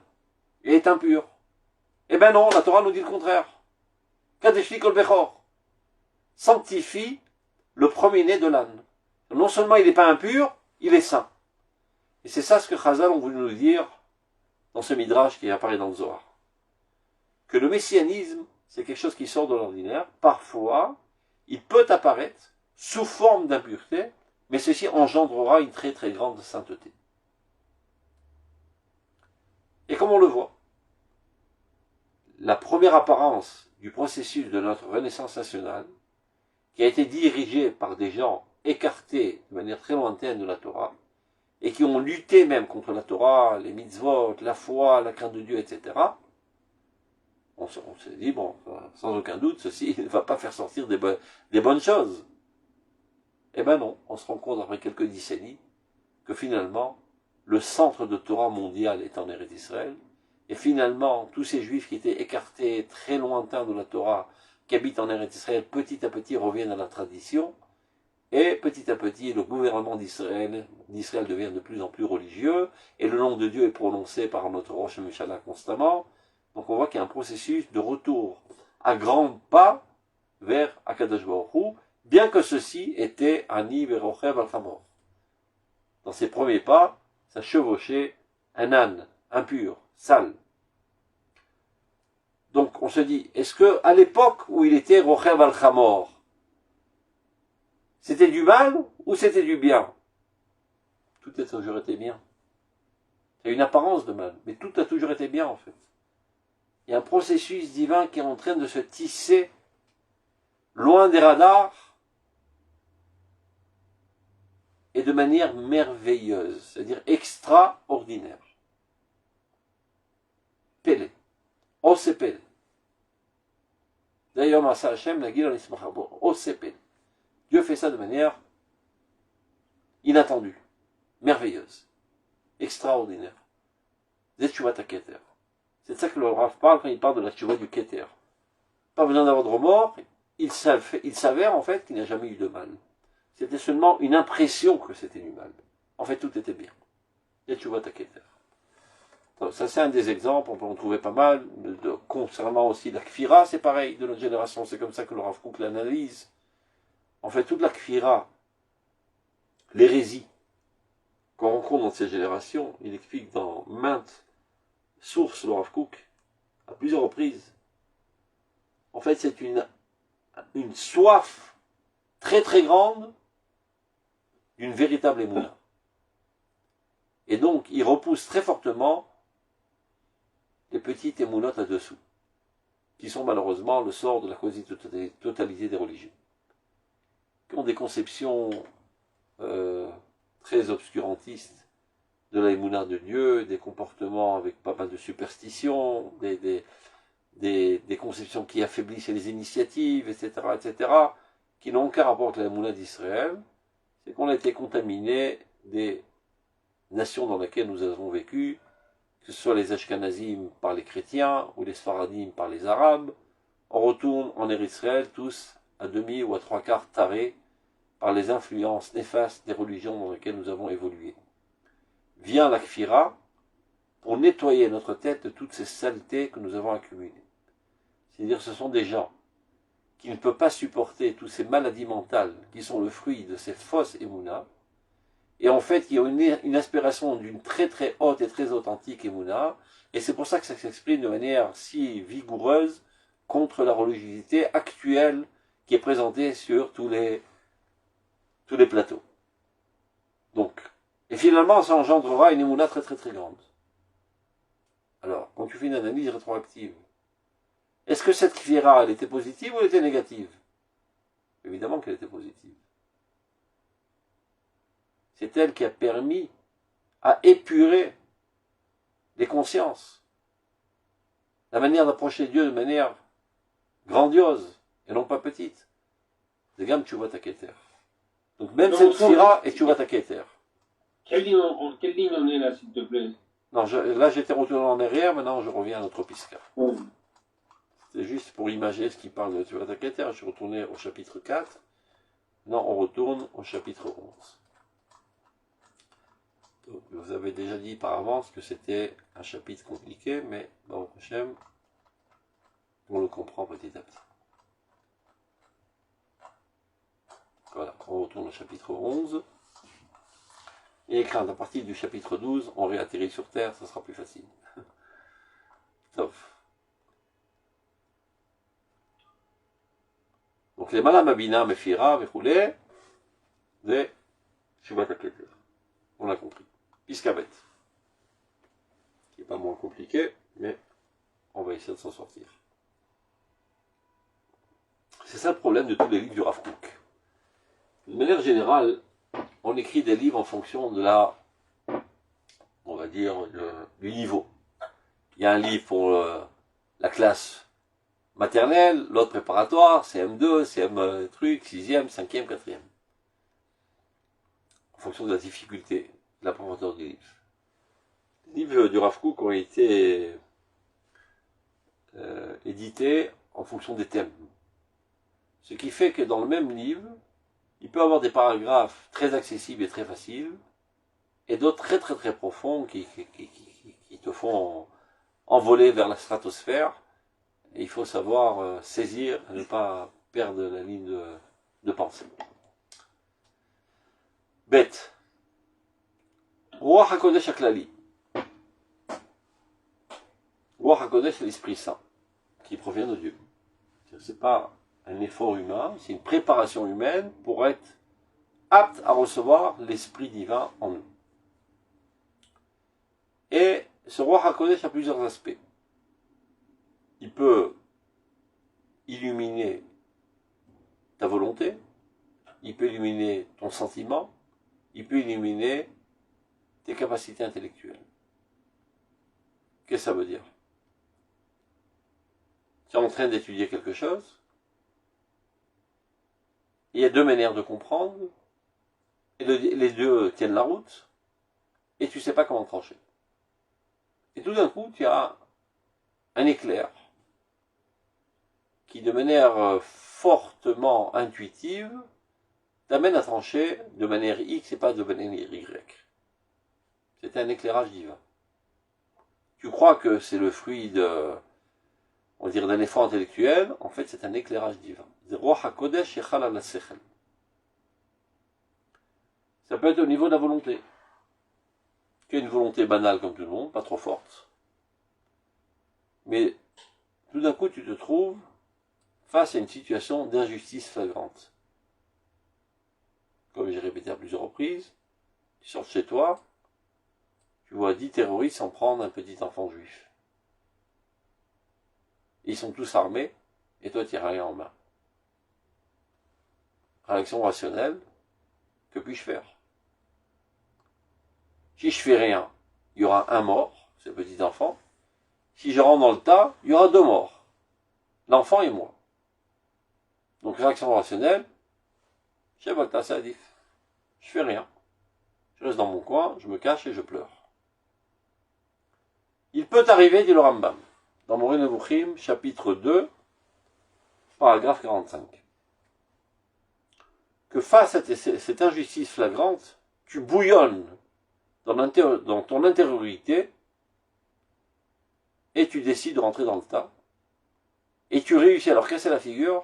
et est impur. Eh ben non, la Torah nous dit le contraire. Kadeshli kol bechor, sanctifie le premier-né de l'âne. Non seulement il n'est pas impur, il est saint. Et c'est ça ce que Chazal ont voulu nous dire dans ce midrash qui apparaît dans le Zohar. Que le messianisme, c'est quelque chose qui sort de l'ordinaire. Parfois, il peut apparaître sous forme d'impureté, mais ceci engendrera une très très grande sainteté. Et comme on le voit, la première apparence du processus de notre renaissance nationale, qui a été dirigée par des gens écartés de manière très lointaine de la Torah, et qui ont lutté même contre la Torah, les mitzvot, la foi, la crainte de Dieu, etc., on s'est dit, bon, sans aucun doute, ceci ne va pas faire sortir des bonnes choses. Eh ben non, on se rend compte après quelques décennies que finalement, le centre de Torah mondial est en Eretz Israël, et finalement, tous ces juifs qui étaient écartés, très lointains de la Torah, qui habitent en Eretz Israël, petit à petit reviennent à la tradition, et petit à petit, le gouvernement d'Israël devient de plus en plus religieux, et le nom de Dieu est prononcé par notre Rosh Hashanah constamment. Donc on voit qu'il y a un processus de retour à grands pas vers Akadosh Baruch Hu, bien que ceci était Ani Verochev al-Chamor. Dans ses premiers pas, ça chevauchait un âne, impur, sale. Donc on se dit, est-ce que à l'époque où il était Rochev al-Chamor, c'était du mal ou c'était du bien? Tout a toujours été bien. Il y a une apparence de mal, mais tout a toujours été bien en fait. Il y a un processus divin qui est en train de se tisser loin des radars et de manière merveilleuse, c'est-à-dire extraordinaire. Pélé. Ose Pélé. D'ailleurs, Masa Hashem, la Gil Anismachabo. Ose Pélé. Dieu fait ça de manière inattendue, merveilleuse, extraordinaire. Zetchuvat HaKeter. C'est de ça que le Rav parle quand il parle de la tchouva du Keter. Pas besoin d'avoir de remords, il s'avère en fait qu'il n'y a jamais eu de mal. C'était seulement une impression que c'était du mal. En fait, tout était bien. Zetchuvat HaKeter. Ça, c'est un des exemples, on peut en trouver pas mal. Concernant aussi la Kfira, c'est pareil, de notre génération, c'est comme ça que le Rav Kook l'analyse. En fait, toute la Kfira, l'hérésie qu'on rencontre dans ces générations, il explique dans maintes sources, le Rav Kook, à plusieurs reprises. En fait, c'est une soif très très grande d'une véritable émouna. Et donc, il repousse très fortement les petites émounotes là-dessous, qui sont malheureusement le sort de la quasi-totalité des religions, qui ont des conceptions très obscurantistes de la émouna de Dieu, des comportements avec pas mal de superstitions, des conceptions qui affaiblissent les initiatives, etc., etc., qui n'ont aucun rapport avec la émouna d'Israël. C'est qu'on a été contaminé des nations dans lesquelles nous avons vécu, que ce soit les Ashkenazim par les chrétiens ou les Sfaradim par les arabes. On retourne en Eretz Israël tous à demi ou à trois quarts tarés par les influences néfastes des religions dans lesquelles nous avons évolué. Vient la Kfira pour nettoyer notre tête de toutes ces saletés que nous avons accumulées. C'est-à-dire ce sont des gens qui ne peuvent pas supporter toutes ces maladies mentales qui sont le fruit de ces fausses émounas, et en fait il y a une aspiration d'une très très haute et très authentique émouna, et c'est pour ça que ça s'exprime de manière si vigoureuse contre la religiosité actuelle qui est présentée sur tous les plateaux. Donc, et finalement ça engendrera une émouna très très très grande. Alors, quand tu fais une analyse rétroactive, est-ce que cette kfira, elle était positive ou elle était négative? Évidemment qu'elle était positive. C'est elle qui a permis à épurer les consciences. La manière d'approcher Dieu de manière grandiose et non pas petite. C'est gamme tu vois ta keter. Donc même cette kfira et tu vois ta keter. Quelle ligne on est là, s'il te plaît? Non, là j'étais retourné en arrière, maintenant je reviens à notre pisca. Oh. C'est juste pour imaginer ce qui parle de tu vois ta keter. Je suis retourné au chapitre 4. Non, on retourne au chapitre 11. Donc, vous avez déjà dit par avance que c'était un chapitre compliqué, mais bon, Hachem, on le comprend petit à petit. Voilà, on retourne au chapitre 11. Et crainte, à partir du chapitre 12, on réatterrit sur Terre, ça sera plus facile. Sauf. Donc les malamabina, mefira, mechoulé, des Shubat HaKeter. On l'a compris. Piscabet. Qui n'est pas moins compliqué, mais on va essayer de s'en sortir. C'est ça le problème de tous les livres du Rav Kook. De manière générale, on écrit des livres en fonction de la, on va dire, du niveau. Il y a un livre pour la classe maternelle, l'autre préparatoire, CM2, CM truc, 6e, 5e, 4e. En fonction de la difficulté, de la profondeur du livre. Les livres du Rav Kook ont été édités en fonction des thèmes. Ce qui fait que dans le même livre, il peut y avoir des paragraphes très accessibles et très faciles, et d'autres très très très profonds qui te font envoler vers la stratosphère. Et il faut savoir saisir, ne pas perdre la ligne de pensée. Bête. Ruach HaKodesh HaKlali. Ruach HaKodesh, c'est l'Esprit Saint, qui provient de Dieu. C'est pas un effort humain, c'est une préparation humaine pour être apte à recevoir l'Esprit divin en nous. Et ce Ruach HaKodesh a plusieurs aspects. Il peut illuminer ta volonté, il peut illuminer ton sentiment, il peut illuminer tes capacités intellectuelles. Qu'est-ce que ça veut dire? Tu es en train d'étudier quelque chose, il y a deux manières de comprendre, et les deux tiennent la route, et tu ne sais pas comment trancher. Et tout d'un coup, tu as un éclair qui, de manière fortement intuitive, t'amène à trancher de manière X et pas de manière Y. C'est un éclairage divin. Tu crois que c'est le fruit de, on va dire, d'un effort intellectuel, en fait c'est un éclairage divin. Ça peut être au niveau de la volonté. Tu as une volonté banale comme tout le monde, pas trop forte. Mais tout d'un coup tu te trouves face à une situation d'injustice flagrante. Comme j'ai répété à plusieurs reprises, tu sors de chez toi, tu vois 10 terroristes s'en prendre un petit enfant juif. Ils sont tous armés, et toi tu n'as rien en main. Réaction rationnelle, que puis-je faire? Si je fais rien, il y aura un mort, ce petit enfant. Si je rentre dans le tas, il y aura 2 morts. L'enfant et moi. Donc réaction rationnelle, je sais pas que t'as ça, dit. Je fais rien. Je reste dans mon coin, je me cache et je pleure. Il peut arriver, dit le Rambam, dans Moreh Nevuchim, chapitre 2, paragraphe 45, que face à cette injustice flagrante, tu bouillonnes dans ton intériorité et tu décides de rentrer dans le tas et tu réussis à leur casser la figure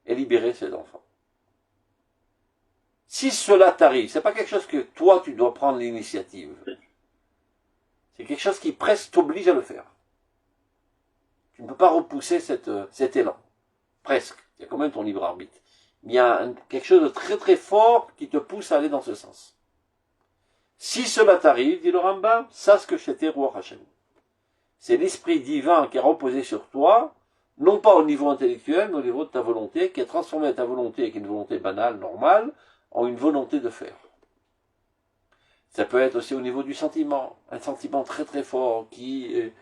et libérer ces enfants. Si cela t'arrive, c'est pas quelque chose que toi tu dois prendre l'initiative. C'est quelque chose qui presque t'oblige à le faire. Tu ne peux pas repousser cet élan. Presque. Il y a quand même ton libre arbitre. Il y a quelque chose de très très fort qui te pousse à aller dans ce sens. Si cela t'arrive, dit le Rambam, sache que c'était Ruach Hashem. C'est l'esprit divin qui a reposé sur toi, non pas au niveau intellectuel, mais au niveau de ta volonté, qui a transformé ta volonté, qui est une volonté banale, normale, en une volonté de faire. Ça peut être aussi au niveau du sentiment, un sentiment très très fort qui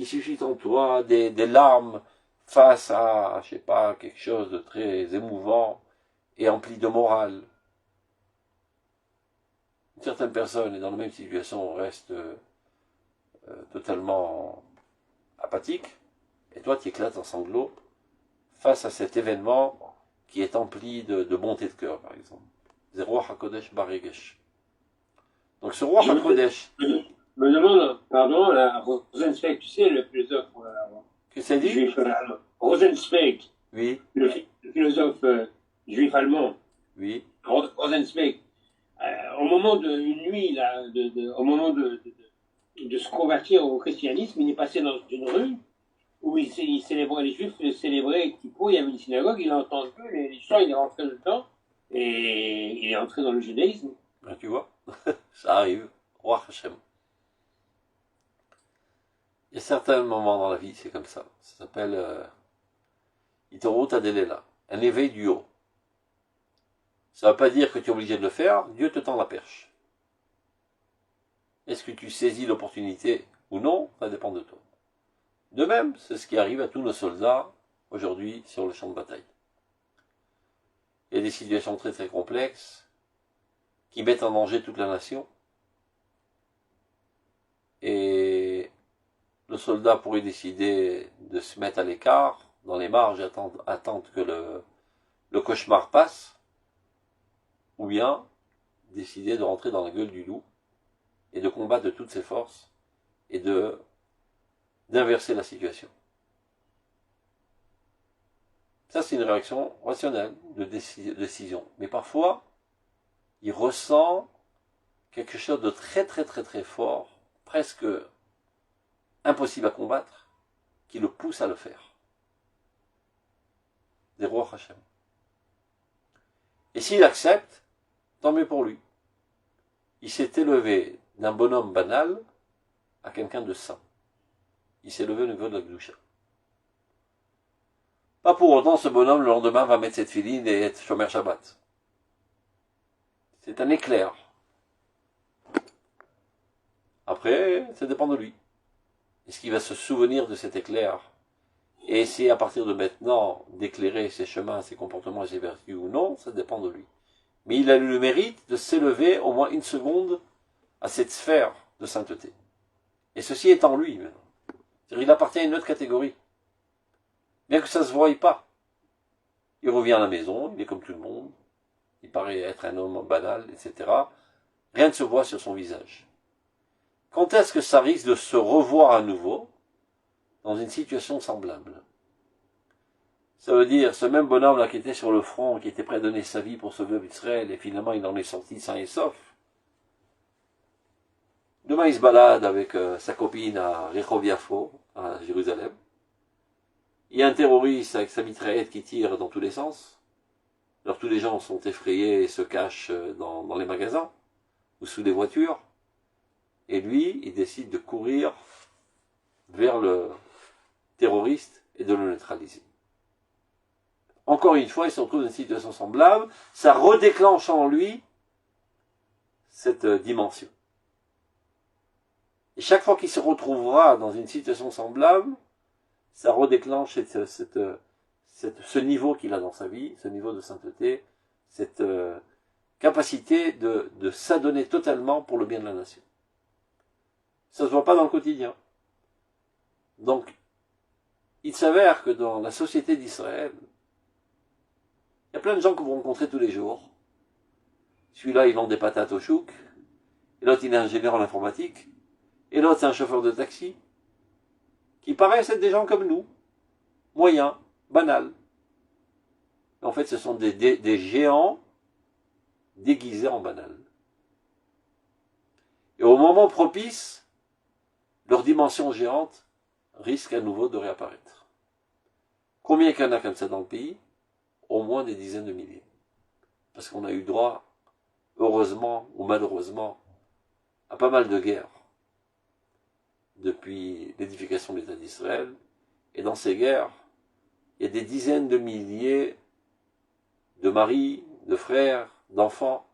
suscite en toi des larmes face à, je sais pas, quelque chose de très émouvant et empli de morale. Certaines personnes, dans la même situation, restent totalement apathiques, et toi tu éclates en sanglots face à cet événement qui est empli de bonté de cœur, par exemple. Zéro HaKodesh Baregesh. Donc ce roi HaKodesh. Je me demande, pardon, Rosenzweig, tu sais, le philosophe Que c'est dit juif allemand. Rosenzweig, Oui, le philosophe juif allemand. oui. Rosenzweig. Au moment d'une nuit, là, au moment de se convertir au christianisme, il est passé dans une rue où il célébrait, les juifs célébraient Kippour, il y avait une synagogue, il a entendu les chants, il est rentré dedans et il est entré dans le judaïsme. Ben, tu vois, ça arrive. Roi Hashem. Il y a certains moments dans la vie, c'est comme ça. Ça s'appelle Itorut Adelela, un éveil du haut. Ça ne veut pas dire que tu es obligé de le faire, Dieu te tend la perche. Est-ce que tu saisis l'opportunité ou non? Ça dépend de toi. De même, c'est ce qui arrive à tous nos soldats aujourd'hui sur le champ de bataille. Il y a des situations très très complexes qui mettent en danger toute la nation. Et le soldat pourrait décider de se mettre à l'écart, dans les marges, attendre que le cauchemar passe, ou bien décider de rentrer dans la gueule du loup et de combattre de toutes ses forces et d'inverser la situation. Ça, c'est une réaction rationnelle de décision. Mais parfois, il ressent quelque chose de très très très très fort, presque impossible à combattre, qui le pousse à le faire. Des rois Hachem. Et s'il accepte, tant mieux pour lui. Il s'est élevé d'un bonhomme banal à quelqu'un de saint. Il s'est élevé au niveau de la Gdusha. Pas pour autant, ce bonhomme, le lendemain, va mettre cette filine et être Shomer Shabbat. C'est un éclair. Après, ça dépend de lui. Est-ce qu'il va se souvenir de cet éclair et essayer à partir de maintenant d'éclairer ses chemins, ses comportements et ses vertus ou non? Ça dépend de lui. Mais il a eu le mérite de s'élever au moins une seconde à cette sphère de sainteté. Et ceci est en lui maintenant. C'est-à-dire qu'il appartient à une autre catégorie. Bien que ça ne se voie pas. Il revient à la maison, il est comme tout le monde. Il paraît être un homme banal, etc. Rien ne se voit sur son visage. Quand est-ce que ça risque de se revoir à nouveau dans une situation semblable? Ça veut dire, ce même bonhomme-là qui était sur le front, qui était prêt à donner sa vie pour sauver Israël, et finalement il en est sorti sain et sauf. Demain il se balade avec sa copine à Rehov Yafo, à Jérusalem. Il y a un terroriste avec sa mitraillette qui tire dans tous les sens. Alors tous les gens sont effrayés et se cachent dans les magasins ou sous les voitures. Et lui, il décide de courir vers le terroriste et de le neutraliser. Encore une fois, il se retrouve dans une situation semblable. Ça redéclenche en lui cette dimension. Et chaque fois qu'il se retrouvera dans une situation semblable, ça redéclenche ce niveau qu'il a dans sa vie, ce niveau de sainteté, cette capacité de s'adonner totalement pour le bien de la nation. Ça ne se voit pas dans le quotidien. Donc, il s'avère que dans la société d'Israël, il y a plein de gens que vous rencontrez tous les jours. Celui-là, il vend des patates au chouk, et l'autre, il est ingénieur en informatique, et l'autre, c'est un chauffeur de taxi, qui paraissent être des gens comme nous, moyens, banals. En fait, ce sont des géants déguisés en banal. Et au moment propice, leur dimension géante risque à nouveau de réapparaître. Combien qu'il y en a comme ça dans le pays? Au moins des dizaines de milliers. Parce qu'on a eu droit, heureusement ou malheureusement, à pas mal de guerres. depuis l'édification de l'État d'Israël. Et dans ces guerres, il y a des dizaines de milliers de maris, de frères, d'enfants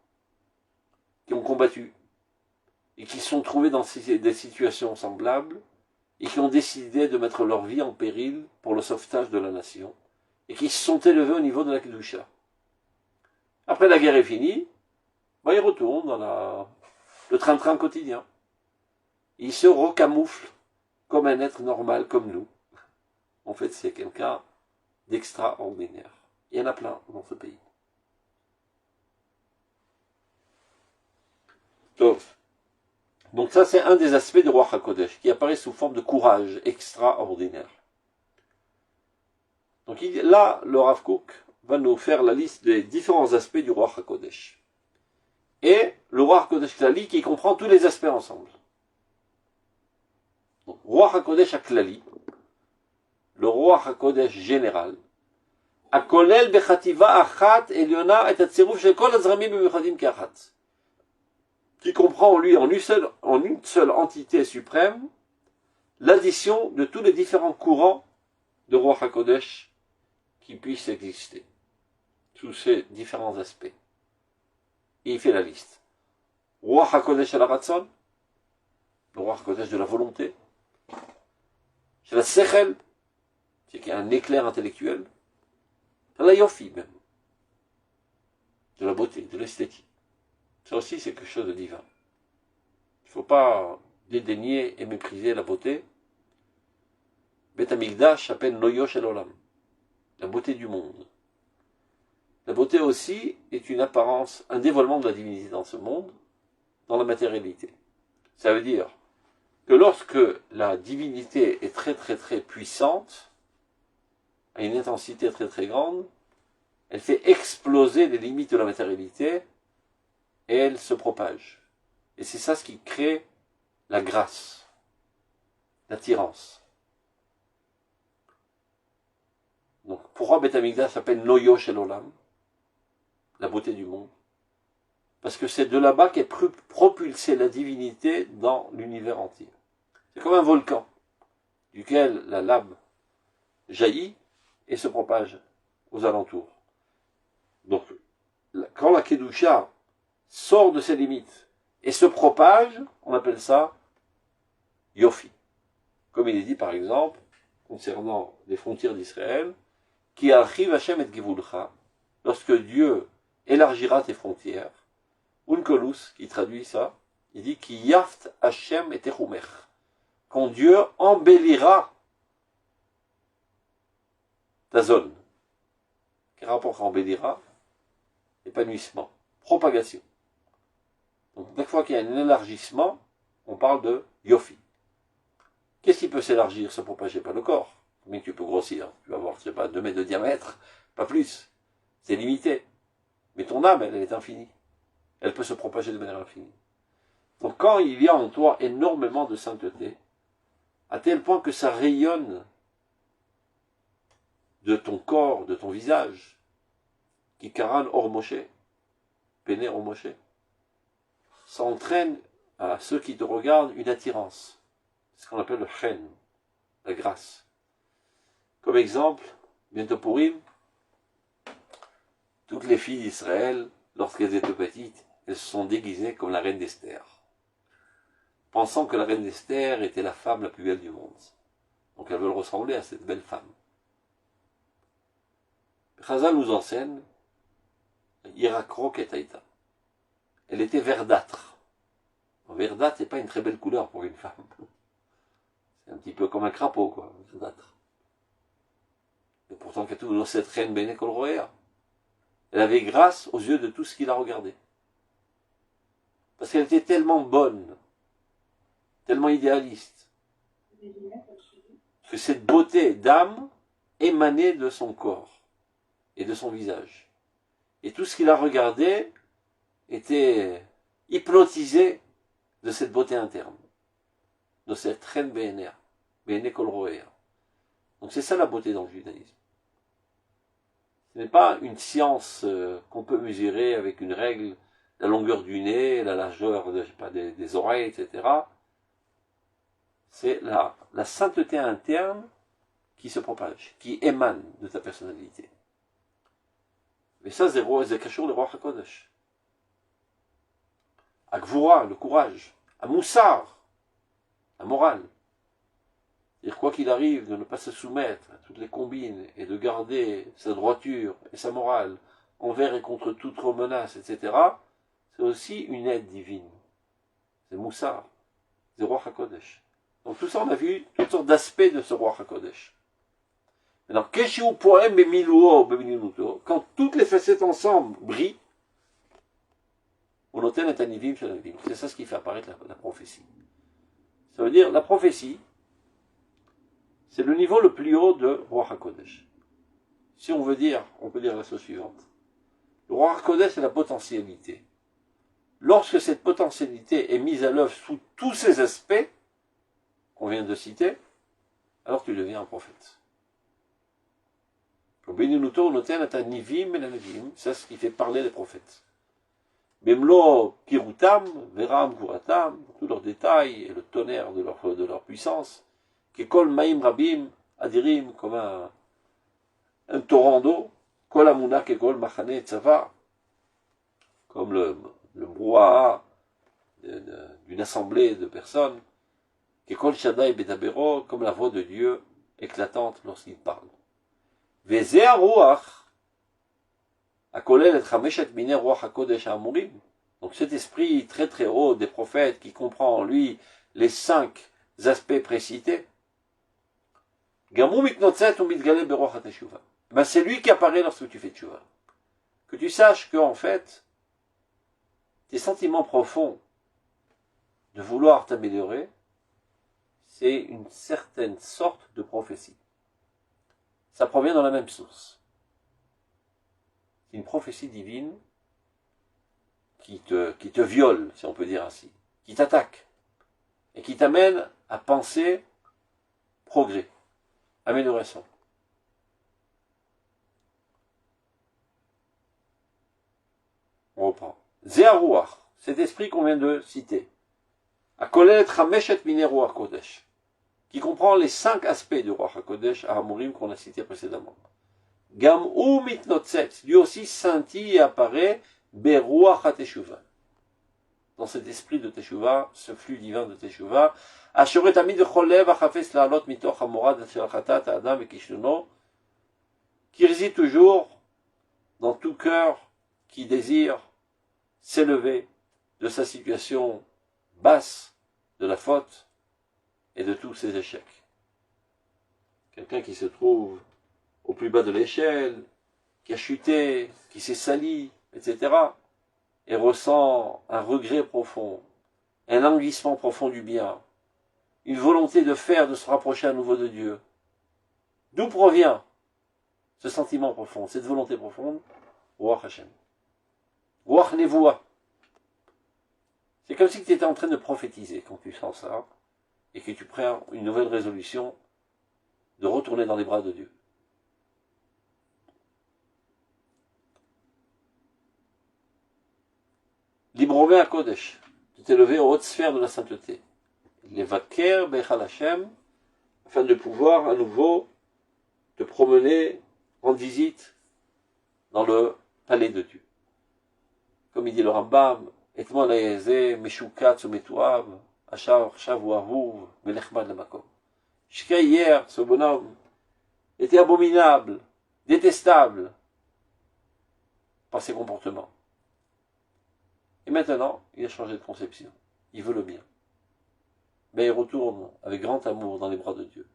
qui ont combattu et qui se sont trouvés dans des situations semblables et qui ont décidé de mettre leur vie en péril pour le sauvetage de la nation et qui se sont élevés au niveau de la Kedusha. Après la guerre est finie, ils retournent dans le train-train quotidien. Ils se recamouflent comme un être normal comme nous. En fait, c'est quelqu'un d'extraordinaire. Il y en a plein dans ce pays. Donc ça, c'est un des aspects du roi HaKodesh, qui apparaît sous forme de courage extraordinaire. Donc là, le Rav Kook va nous faire la liste des différents aspects du roi HaKodesh. Et le roi HaKodesh Klali qui comprend tous les aspects ensemble. Donc, roi HaKodesh Klali, le roi HaKodesh général, הכולל בחטיבה אחת עליונה את הצירוף של כל הזרמים במיוחדים כאחת. Qui comprend en lui, en une seule entité suprême, l'addition de tous les différents courants de roi HaKodesh qui puissent exister. Tous ces différents aspects. Et il fait la liste. Roi HaKodesh al Ratzon, le roi HaKodesh de la volonté. C'est la Sechel, c'est qu'il y a un éclair intellectuel. La Yofi même. De la beauté, de l'esthétique. Ça aussi, c'est quelque chose de divin. Il ne faut pas dédaigner et mépriser la beauté. Bet Hamikdash s'appelle Noyo Shel Olam, la beauté du monde. La beauté aussi est une apparence, un dévoilement de la divinité dans ce monde, dans la matérialité. Ça veut dire que lorsque la divinité est très très très puissante, à une intensité très très grande, elle fait exploser les limites de la matérialité et elle se propage. Et c'est ça ce qui crée la grâce, l'attirance. Donc pourquoi Bet Hamikdash s'appelle Noyo Shel Olam, la beauté du monde? Parce que c'est de là-bas qu'est propulsée la divinité dans l'univers entier. C'est comme un volcan, duquel la lave jaillit et se propage aux alentours. Donc, quand la Kedusha sort de ses limites et se propage, on appelle ça Yofi. Comme il est dit par exemple, concernant les frontières d'Israël, qui arrive Hashem et Givulcha, lorsque Dieu élargira tes frontières, Unkolus, qui traduit ça, il dit qui yaft Hashem et Techumer, quand Dieu embellira ta zone. Quel rapport à embellira? Épanouissement, propagation. Donc, chaque fois qu'il y a un élargissement, on parle de Yofi. Qu'est-ce qui peut s'élargir, se propager? Pas le corps. Mais tu peux grossir. Tu vas avoir, je sais pas, 2 mètres de diamètre, pas plus. C'est limité. Mais ton âme, elle est infinie. Elle peut se propager de manière infinie. Donc, quand il y a en toi énormément de sainteté, à tel point que ça rayonne de ton corps, de ton visage, qui karan or Moshe, péné or Moshe, ça entraîne à ceux qui te regardent une attirance. C'est ce qu'on appelle le chen, la grâce. Comme exemple, bientôt Purim, toutes les filles d'Israël, lorsqu'elles étaient petites, elles se sont déguisées comme la reine d'Esther, pensant que la reine d'Esther était la femme la plus belle du monde. Donc elles veulent ressembler à cette belle femme. Chazal nous enseigne Irakrok et Taïta. Elle était verdâtre. Verdâtre, c'est pas une très belle couleur pour une femme. C'est un petit peu comme un crapaud, quoi, verdâtre. Et pourtant, Katou, cette reine Bene Kol Roea, elle avait grâce aux yeux de tout ce qui la regardait. Parce qu'elle était tellement bonne, tellement idéaliste, que cette beauté d'âme émanait de son corps et de son visage. Et tout ce qui la regardait était hypnotisé de cette beauté interne, de cette reine Bene Kol Roea. Donc c'est ça la beauté dans le judaïsme. Ce n'est pas une science qu'on peut mesurer avec une règle, la longueur du nez, la largeur des oreilles, etc. c'est la sainteté interne qui se propage, qui émane de ta personnalité. Mais ça, c'est Kashur, le roi HaKodesh. À Gvura, le courage. À Moussar, la morale. C'est-à-dire, quoi qu'il arrive, de ne pas se soumettre à toutes les combines et de garder sa droiture et sa morale envers et contre toute menace, etc., c'est aussi une aide divine. C'est Moussar, c'est roi HaKodesh. Donc tout ça, on a vu toutes sortes d'aspects de ce roi HaKodesh. Maintenant, quand toutes les facettes ensemble brillent, on obtient un tanivim chez l'anivim. C'est ça ce qui fait apparaître la prophétie. Ça veut dire, la prophétie, c'est le niveau le plus haut de roi HaKodesh. Si on veut dire, on peut dire la chose suivante. Le roi HaKodesh, c'est la potentialité. Lorsque cette potentialité est mise à l'œuvre sous tous ces aspects qu'on vient de citer, alors tu deviens un prophète. C'est ce qui fait parler les prophètes. Bemlo Pirutam, Veram Kuratam, tous leurs détails et le tonnerre de leur puissance, Kekol Maïm Rabim, Adirim, comme un torrent d'eau, Kol Amuna Kekol Machane Tzava, comme le brouhaha d'une assemblée de personnes, Kekol Shaddai Bedabero, comme la voix de Dieu éclatante lorsqu'il parle. Vezeh Ruach, Akolel et Chameshet Mine Ruach HaKodesh HaAmurim. Donc cet esprit très très haut des prophètes qui comprend en lui les 5 aspects précités, Gamou Mitnotzet ou Mitgale Beruach HaTeshuva. Ben c'est lui qui apparaît lorsque tu fais Teshuva. Que tu saches que en fait, tes sentiments profonds de vouloir t'améliorer, c'est une certaine sorte de prophétie. Ça provient dans la même source. C'est une prophétie divine qui te viole, si on peut dire ainsi, qui t'attaque et qui t'amène à penser progrès, amélioration. On reprend. Zéharouach, cet esprit qu'on vient de citer, à Kolet Chameshet Mine Ruach Kodesh, qui comprend les 5 aspects du Ruach HaKodesh à Hamurim qu'on a cité précédemment. Gam ou mitnotzet, lui aussi scintille et apparaît Beruach HaTeshuva. Dans cet esprit de Teshuva, ce flux divin de Teshuva, Ashoret Amid Cholev Achafes La'alot Mitoch Hamorad Shel Chatat Adam et Kishnuno, qui réside toujours dans tout cœur qui désire s'élever de sa situation basse, de la faute et de tous ses échecs. Quelqu'un qui se trouve au plus bas de l'échelle, qui a chuté, qui s'est sali, etc., et ressent un regret profond, un languissement profond du bien, une volonté de faire, de se rapprocher à nouveau de Dieu. D'où provient ce sentiment profond, cette volonté profonde? Ruach Hashem. Ruach Nevoah. C'est comme si tu étais en train de prophétiser quand tu sens ça, et que tu prends une nouvelle résolution de retourner dans les bras de Dieu. Libromé à Kodesh, de t'élever aux hautes sphères de la sainteté. Les vaker bechal Hashem, afin de pouvoir à nouveau te promener en visite dans le palais de Dieu. Comme il dit le Rambam, etmon laezeh meshukat umetuav, achar shav ahuv melechmad lamakom. Jusqu'à hier, ce bonhomme était abominable, détestable par ses comportements. Et maintenant, il a changé de conception. Il veut le bien. Mais il retourne avec grand amour dans les bras de Dieu.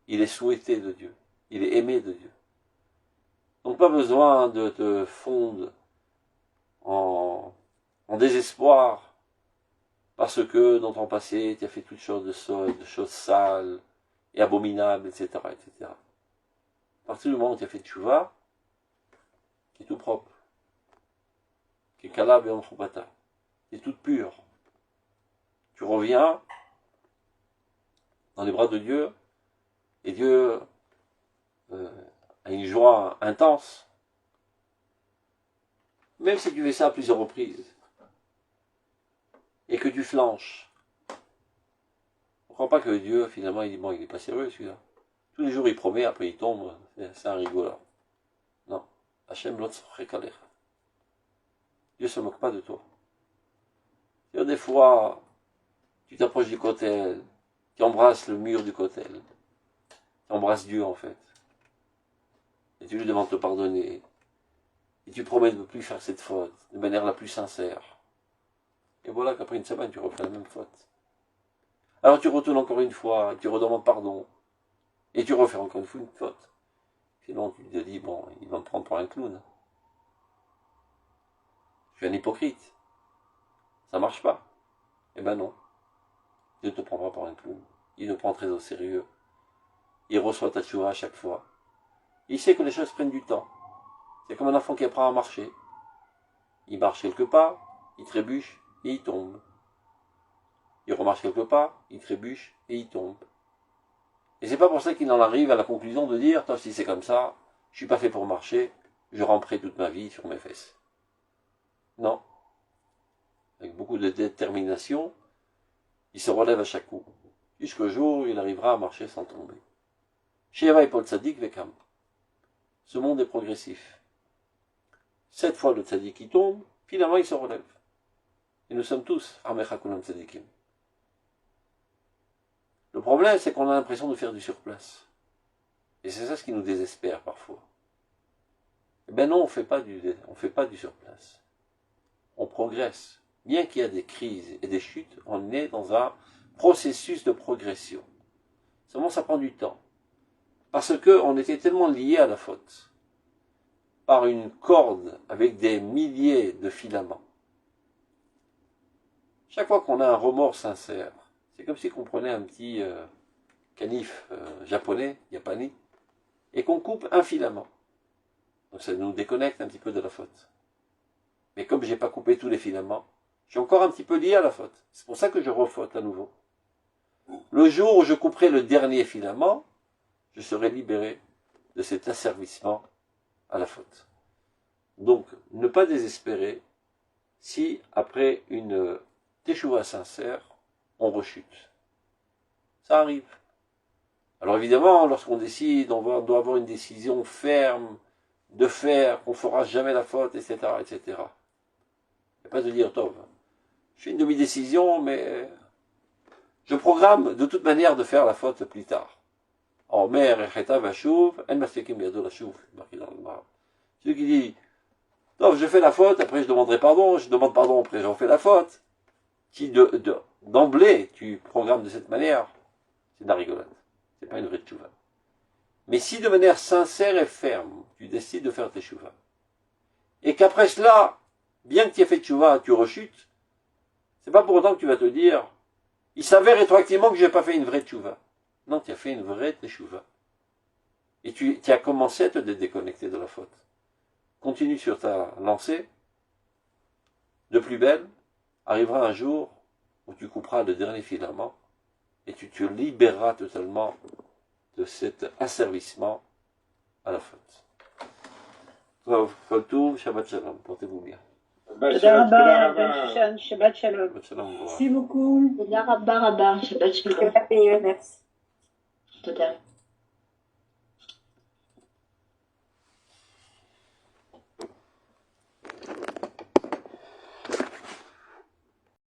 Il est souhaité de Dieu. Il est aimé de Dieu. Donc pas besoin de te fondre en désespoir parce que dans ton passé, tu as fait toutes sortes de choses sales et abominables, etc., etc. À partir du moment où tu as fait tchouva, tu es tout propre. Tu es kalab et amchopata. Tu es toute pure. Tu reviens dans les bras de Dieu, et Dieu a une joie intense. Même si tu fais ça à plusieurs reprises, et que tu flanches, crois pas que Dieu, finalement, il dit, bon, il n'est pas sérieux celui-là. Tous les jours, il promet, après il tombe, c'est un rigolant. Non. Hachem l'autre Dieu ne se moque pas de toi. Des fois, tu t'approches du kotel, tu embrasses le mur du kotel, tu embrasses Dieu en fait, et tu lui demandes de te pardonner, et tu promets de ne plus faire cette faute, de manière la plus sincère. Et voilà qu'après une semaine, tu refais la même faute. Alors tu retournes encore une fois, tu redemandes pardon, et tu refais encore une fois une faute. Sinon tu te dis, bon, il va me prendre pour un clown. Je suis un hypocrite. Ça marche pas. Eh ben non. Dieu ne te prend pas pour un clown. Il nous prend très au sérieux. Il reçoit ta tchouva à chaque fois. Il sait que les choses prennent du temps. C'est comme un enfant qui apprend à marcher. Il marche quelque part, il trébuche et il tombe. Il remarche quelque part, il trébuche et il tombe. Et c'est pas pour ça qu'il en arrive à la conclusion de dire, toi si c'est comme ça, je suis pas fait pour marcher, je ramperai toute ma vie sur mes fesses. Non. Avec beaucoup de détermination, il se relève à chaque coup, jusqu'au jour où il arrivera à marcher sans tomber. Sheva et Paul Tzadik Vekam. Ce monde est progressif. 7 fois le Tzadik qui tombe, finalement il se relève. Et nous sommes tous Amecha Kulam Tzadikim. Le problème, c'est qu'on a l'impression de faire du surplace. Et c'est ça ce qui nous désespère parfois. Eh ben non, on fait pas du surplace. On progresse. Bien qu'il y ait des crises et des chutes, on est dans un processus de progression. Seulement, ça prend du temps. Parce qu'on était tellement liés à la faute, par une corde avec des milliers de filaments. Chaque fois qu'on a un remords sincère, c'est comme si on prenait un petit canif japonais, japani, et qu'on coupe un filament. Donc ça nous déconnecte un petit peu de la faute. Mais comme j'ai pas coupé tous les filaments, je suis encore un petit peu lié à la faute. C'est pour ça que je refaute à nouveau. Le jour où je couperai le dernier filament, je serai libéré de cet asservissement à la faute. Donc, ne pas désespérer si, après une teshuva sincère, on rechute. Ça arrive. Alors évidemment, lorsqu'on décide, on doit avoir une décision ferme de faire, qu'on ne fera jamais la faute, etc., etc. Il n'y a pas de dire, Tov, je fais une demi-décision, mais je programme de toute manière de faire la faute plus tard. Omer echeta vashuv, en masfikim biado lashuv, marqué dans le Gemara. Celui qui dit, non, je fais la faute, après je demanderai pardon, je demande pardon, après j'en fais la faute. Si d'emblée tu programmes de cette manière, c'est de la rigolade. C'est pas une vraie tchouva. Mais si de manière sincère et ferme, tu décides de faire tes tchouva, et qu'après cela, bien que tu aies fait tchouva, tu rechutes, c'est pas pour autant que tu vas te dire, il s'avère rétroactivement que j'ai pas fait une vraie tchouva. Non, tu as fait une vraie teshuva. Et tu as commencé à te déconnecter de la faute. Continue sur ta lancée. De plus belle, arrivera un jour où tu couperas le dernier filament et tu te libéreras totalement de cet asservissement à la faute. Faltou, Shabbat Shalom, portez-vous bien. תודה רבה, בן שושן, שבת שלום. Shabbat Shalom. merci beaucoup. תודה רבה רבה, שבת שלום. Merci. תודה.